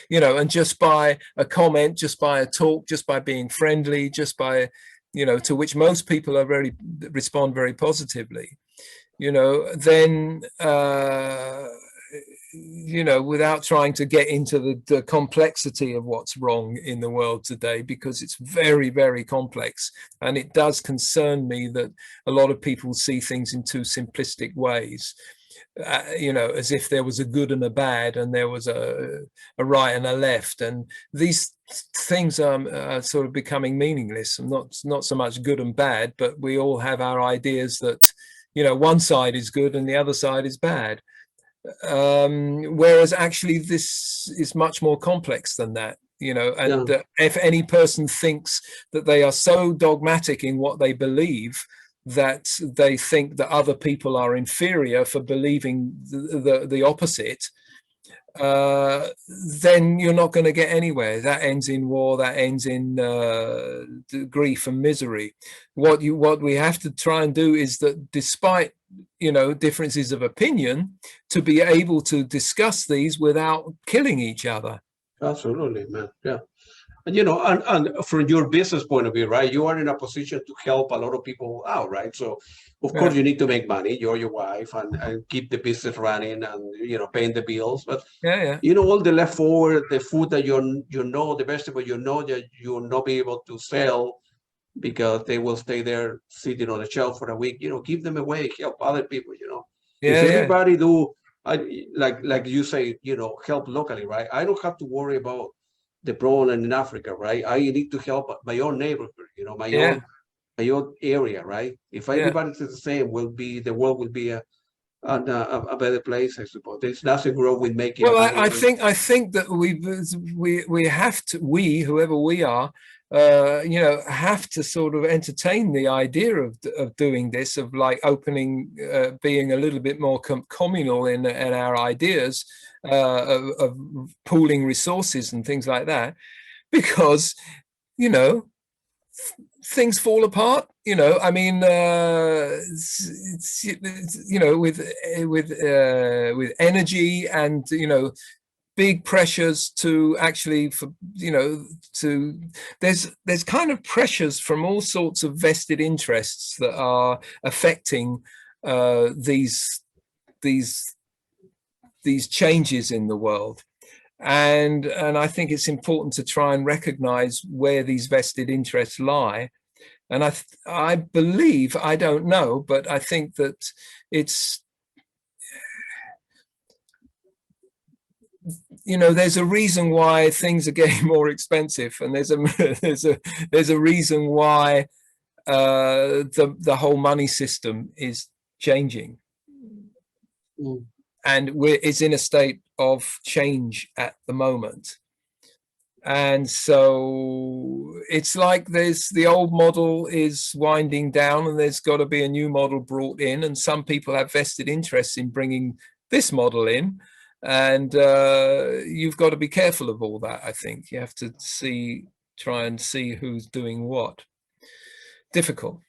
you know, and just by a comment, just by a talk, just by being friendly, just by, you know, to which most people are respond very positively, you know, then, you know, without trying to get into the complexity of what's wrong in the world today, because it's very, very complex. And it does concern me that a lot of people see things in too simplistic ways. You know, as if there was a good and a bad, and there was a right and a left, and these things are sort of becoming meaningless, and not so much good and bad, but we all have our ideas that, you know, one side is good and the other side is bad, whereas actually this is much more complex than that, you know. And if any person thinks that they are so dogmatic in what they believe that they think that other people are inferior for believing the opposite, then you're not going to get anywhere. That ends in war, that ends in grief and misery. What we have to try and do is that, despite, you know, differences of opinion, to be able to discuss these without killing each other. Absolutely, man. Yeah. And, you know, and from your business point of view, right, you are in a position to help a lot of people out, right? So, of course, you need to make money. You're your wife, and keep the business running, and, you know, paying the bills. But, you know, all the leftover, the food that you know, the vegetables you know that you'll not be able to sell because they will stay there sitting on the shelf for a week, you know, give them away, help other people, you know. If everybody do, like you say, you know, help locally, right? I don't have to worry about the problem in Africa, right? I need to help my own neighborhood, you know, my own area, right? If everybody is the same, the world will be a better place, I suppose. There's nothing wrong with making. Well, I think that we have to, whoever we are, you know, have to sort of entertain the idea of doing this, of like opening, being a little bit more communal in our ideas, of pooling resources and things like that, because, you know, things fall apart, you know. I mean, it's, you know, with energy and, you know, big pressures to actually, for, you know, to there's kind of pressures from all sorts of vested interests that are affecting these changes in the world. And I think it's important to try and recognize where these vested interests lie. And I believe, I don't know, but I think that it's, you know, there's a reason why things are getting more expensive, and there's a reason why the whole money system is changing. And it's in a state of change at the moment. And so it's like there's the old model is winding down, and there's got to be a new model brought in. And some people have vested interests in bringing this model in. And you've got to be careful of all that. I think you have to try and see who's doing what. Difficult,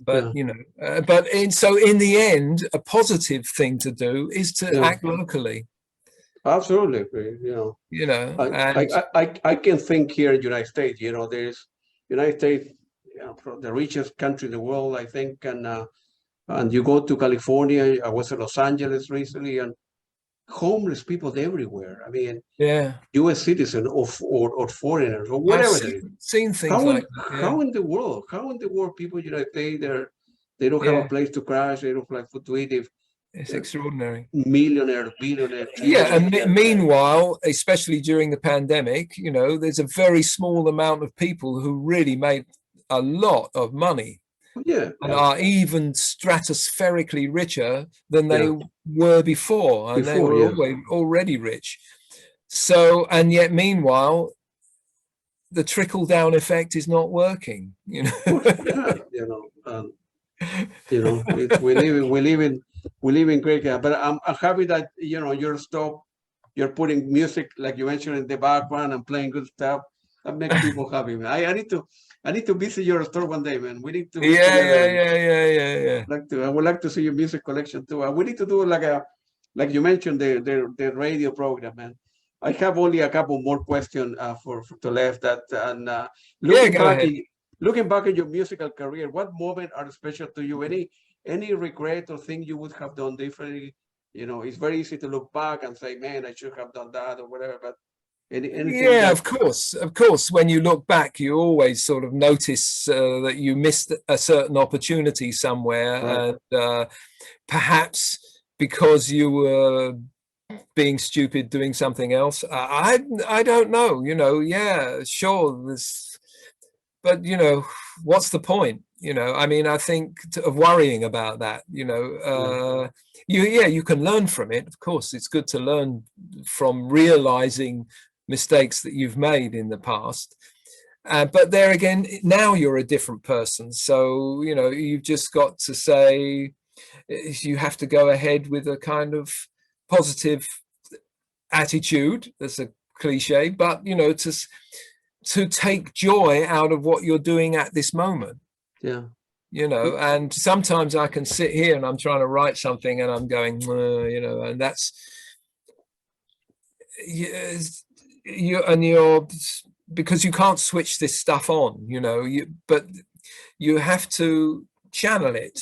but you know, so in the end, a positive thing to do is to act locally. Absolutely, you know. I can think here in the United States. You know, there's United States, the richest country in the world, I think, and you go to California. I was in Los Angeles recently, and homeless people everywhere. I mean, U.S. citizen or foreigners or whatever. I've seen things like that. How in the world? How in the world people, you know, they don't have a place to crash. They don't have food to eat. It's extraordinary. Millionaire, billionaire. Yeah, and meanwhile, especially during the pandemic, you know, there's a very small amount of people who really made a lot of money. And are even stratospherically richer than they were before, and they were already rich. So, and yet, meanwhile, the trickle down effect is not working. You know, we live in great. But I'm happy that you're putting music, like you mentioned, in the background and playing good stuff. That makes people happy, man. I need to visit your store one day, man. We need to. Yeah. I would like to see your music collection too. We need to do like you mentioned, the radio program, man. I have only a couple more questions to left. Looking back at your musical career, what moment are special to you? Any regret or thing you would have done differently? You know, it's very easy to look back and say, man, I should have done that or whatever, but of course, when you look back, you always sort of notice that you missed a certain opportunity somewhere, and perhaps because you were being stupid doing something else. I don't know, you know. Sure, but you know, what's the point? You know, I mean, I think of worrying about that, you know. You can learn from it. Of course, it's good to learn from realizing mistakes that you've made in the past. But there again, now you're a different person. So, you know, you've just got to say, you have to go ahead with a kind of positive attitude. That's a cliche, but, you know, to take joy out of what you're doing at this moment. You know, and sometimes I can sit here and I'm trying to write something and I'm going, you know, and that's you're because you can't switch this stuff on, you know, but you have to channel it,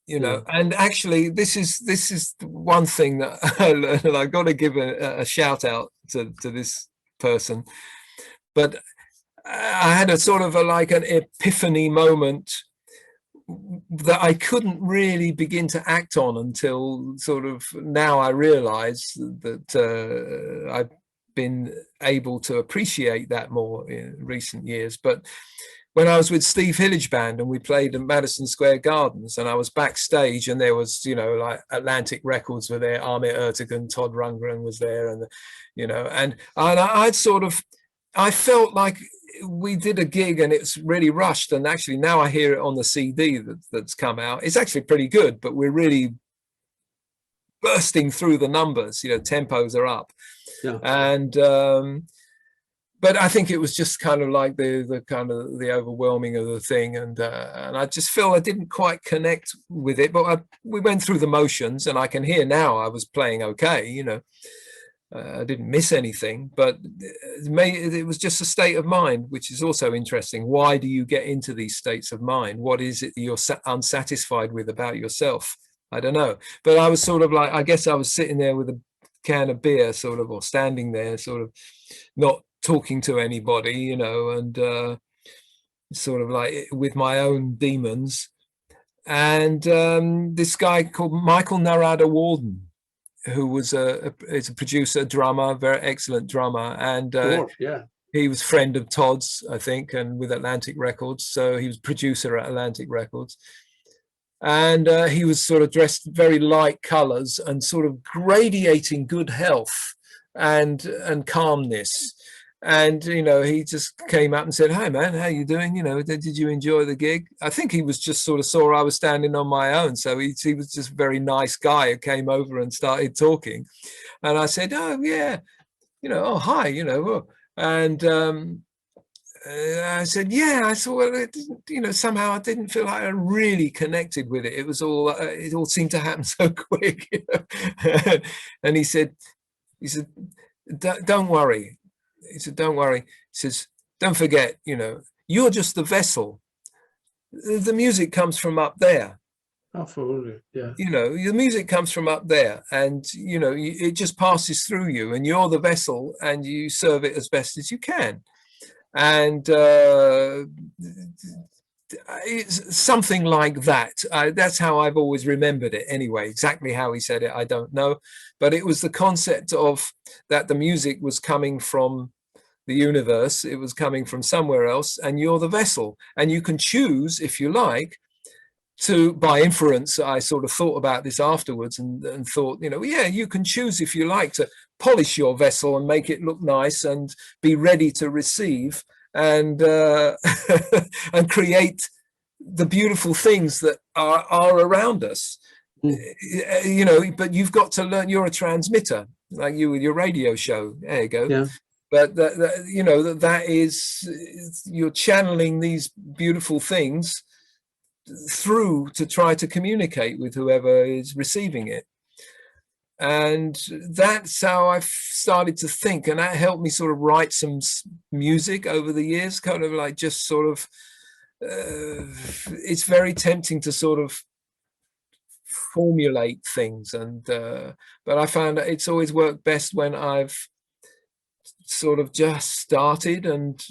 you know. And actually, this is one thing that I learned, and I've got to give a shout out to this person. But I had a sort of like an epiphany moment that I couldn't really begin to act on until sort of now I realize that I've been able to appreciate that more in recent years. But when I was with Steve Hillage Band and we played in Madison Square Gardens, and I was backstage, and there was, you know, like Atlantic Records were there, Ahmet Ertegun, Todd Rundgren was there, and you know, and I felt like we did a gig and it's really rushed, and actually now I hear it on the CD that's come out. It's actually pretty good, but we're really bursting through the numbers, you know, tempos are up. And but I think it was just kind of like the kind of the overwhelming of the thing, and I just feel I didn't quite connect with it, but we went through the motions, and I can hear now I was playing okay, you know. I didn't miss anything, but it was just a state of mind, which is also interesting. Why do you get into these states of mind? What is it that you're unsatisfied with about yourself? I don't know. But I was sort of like, I guess I was sitting there with a can of beer, sort of, or standing there, sort of not talking to anybody, you know, and sort of like with my own demons. And this guy called Michael Narada Walden, who was is a producer, drummer, very excellent drummer, and he was friend of Todd's, I think, and with Atlantic Records, so he was producer at Atlantic Records, and he was sort of dressed very light colors and sort of radiating good health and calmness, And, you know, he just came up and said, "Hi, man, how you doing? You know, did you enjoy the gig?" I think he was just sort of saw I was standing on my own. So he was just a very nice guy who came over and started talking. And I said, "Oh, yeah, you know, oh, hi, you know." And I said, "Yeah." I thought, well, it didn't, you know, somehow I didn't feel like I really connected with it. It was all, it all seemed to happen so quick. You know? And he said, "Don't worry." He said, "Don't worry." He says, "Don't forget, you know, you're just the vessel. The music comes from up there." Absolutely, yeah. You know, the music comes from up there, and, you know, it just passes through you, and you're the vessel, and you serve it as best as you can. And it's something like that. That's how I've always remembered it anyway. Exactly how he said it, I don't know. But it was the concept of that the music was coming from the universe. It was coming from somewhere else, and you're the vessel. And you can choose, if you like, to, by inference, I sort of thought about this afterwards and thought, you know, yeah, you can choose, if you like, to polish your vessel and make it look nice and be ready to receive and and create the beautiful things that are around us. You know, but you've got to learn. You're a transmitter, like you with your radio show. There you go. Yeah. But you know, that is, you're channeling these beautiful things through to try to communicate with whoever is receiving it. And that's how I've started to think, and that helped me sort of write some music over the years, kind of like just sort of it's very tempting to sort of formulate things, and but I found that it's always worked best when I've sort of just started and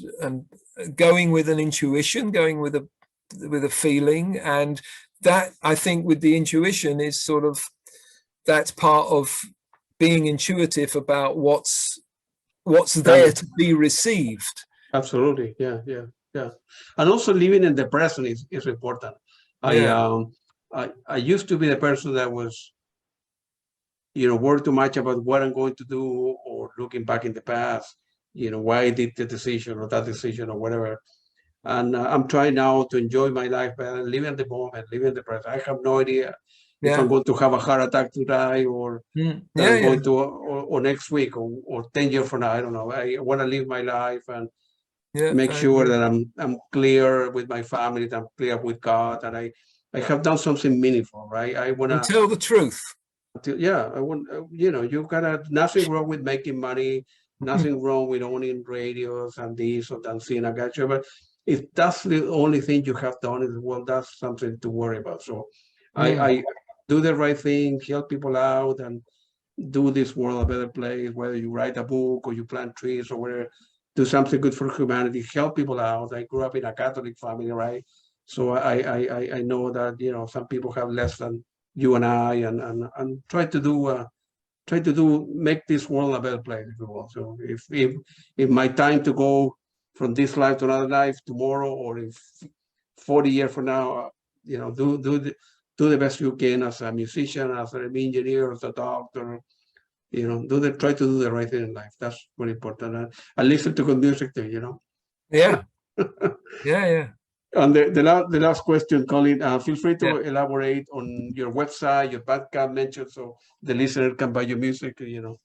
going with an intuition, going with a feeling. And that, I think, with the intuition is sort of, that's part of being intuitive about what's there to be received. Absolutely, yeah. And also living in the present is important. Yeah. I used to be the person that was, you know, worried too much about what I'm going to do, or looking back in the past, you know, why I did the decision or that decision or whatever. And I'm trying now to enjoy my life better, live in the moment, live in the present. I have no idea if I'm going to have a heart attack today, or I'm going to, or next week, or 10 years from now. I don't know. I want to live my life and make sure that I'm clear with my family, that I'm clear with God, and I have done something meaningful, right? I want to tell the truth. Yeah, I want, you know, you've got nothing wrong with making money, nothing wrong with owning radios and this or that thing. I got you, but if that's the only thing you have done, is, well, that's something to worry about. So I do the right thing, help people out, and do this world a better place. Whether you write a book or you plant trees or whatever, do something good for humanity, help people out. I grew up in a Catholic family, right? So I know that, you know, some people have less than you and I, and try to make this world a better place, if you will. So if my time to go from this life to another life tomorrow, or if 40 years from now, you know, do the best you can as a musician, as an engineer, as a doctor, you know, try to do the right thing in life. That's very important. And listen to good music too, you know. Yeah. Yeah. And the last question, Colin, feel free to elaborate on your website, your Bandcamp mention, so the listener can buy your music, you know.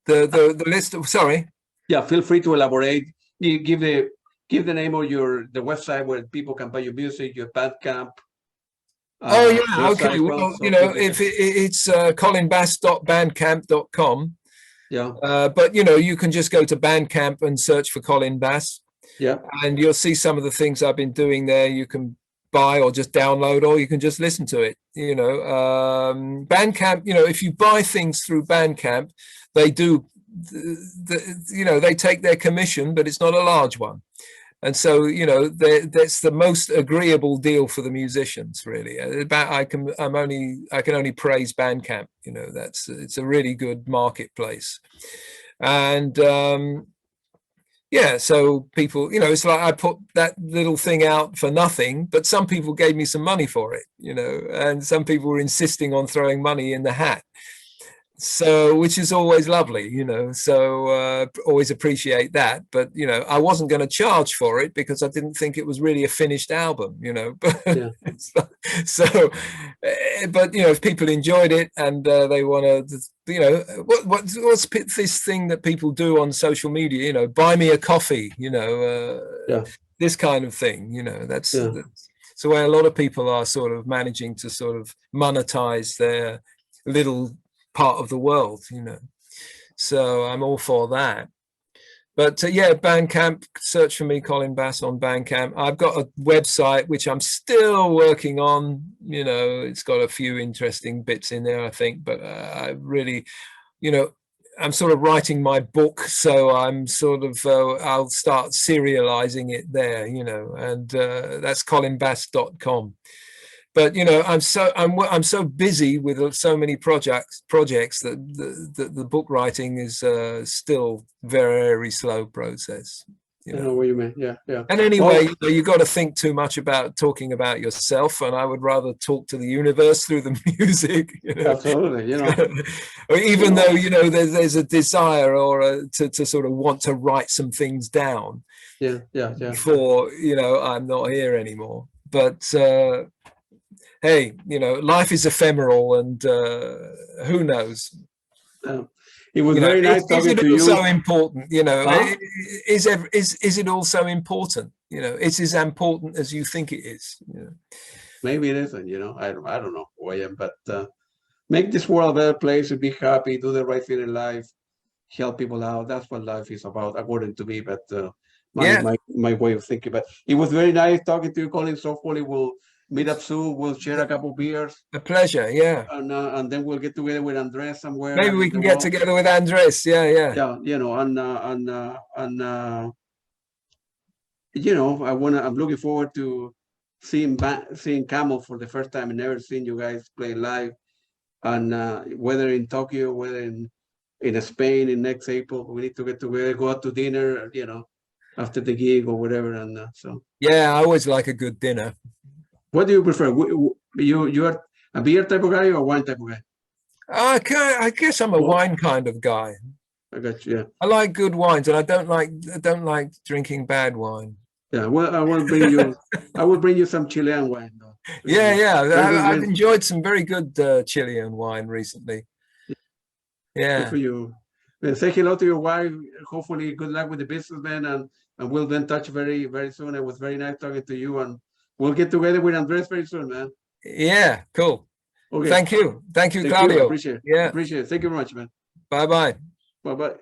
The list of, sorry. Yeah, feel free to elaborate. You give the name of the website where people can buy your music, your Bandcamp. Oh yeah, okay. Well, you know, if it's colinbass.bandcamp.com. Yeah. But you know, you can just go to Bandcamp and search for Colin Bass. Yeah. And you'll see some of the things I've been doing there. You can buy or just download, or you can just listen to it. You know, Bandcamp, you know, if you buy things through Bandcamp, they do, you know, they take their commission, but it's not a large one. And so, you know, that's the most agreeable deal for the musicians, really. I can only praise Bandcamp. You know, it's a really good marketplace. And yeah, so people, you know, it's like I put that little thing out for nothing, but some people gave me some money for it, you know, and some people were insisting on throwing money in the hat. So, which is always lovely, you know, so always appreciate that. But, you know, I wasn't going to charge for it because I didn't think it was really a finished album, you know. Yeah. So, but, you know, if people enjoyed it and they want to, you know, what's this thing that people do on social media, you know, buy me a coffee, you know, Yeah. this kind of thing, you know, that's Yeah. the way a lot of people are sort of managing to sort of monetize their little part of the world, you know. So I'm all for that. But yeah, Bandcamp, search for me, Colin Bass, on Bandcamp. I've got a website which I'm still working on, you know. It's got a few interesting bits in there, I think, but I really, you know, I'm sort of writing my book, so I'm sort of I'll start serializing it there, you know, and that's colinbass.com. But, you know, I'm so busy with so many projects that the book writing is still very slow process. You know? I know what you mean. Yeah, yeah. And anyway, well, you got to think too much about talking about yourself, and I would rather talk to the universe through the music. You know? Absolutely, you know. Or even though, you know, there's a desire or to sort of want to write some things down. Yeah, yeah, yeah. Before, you know, I'm not here anymore. But hey, you know, life is ephemeral, and who knows? It was very nice talking to you. Is it also important? You know, is it also important? You know, it's as important as you think it is. You know? Maybe it isn't. You know, I don't know who I am, but make this world a better place. Be happy. Do the right thing in life. Help people out. That's what life is about, according to me. But my way of thinking. But it was very nice talking to you, Colin. So hopefully we'll meet up soon. We'll share a couple beers. A pleasure, yeah. And then we'll get together with Andres somewhere. Maybe we can get together with Andres. Yeah, yeah. Yeah, you know, you know, I'm looking forward to seeing Camel for the first time. I've never seen you guys play live, and whether in Tokyo, whether in Spain in next April, we need to get together, go out to dinner, you know, after the gig or whatever. And so. Yeah, I always like a good dinner. What do you prefer? You are a beer type of guy or a wine type of guy? I guess I'm a wine kind of guy. I got you. Yeah. I like good wines, and I don't like drinking bad wine. Yeah. Well, I will bring you some Chilean wine, though. Yeah. I've enjoyed some very good Chilean wine recently. Yeah. Good for you. Well, say hello to your wife. Hopefully, good luck with the business, man, and we'll be in touch very, very soon. It was very nice talking to you, and we'll get together with Andres very soon, man. Yeah, cool. Okay. Thank you, Claudio. Appreciate it. Yeah, appreciate it. Thank you very much, man. Bye-bye. Bye-bye.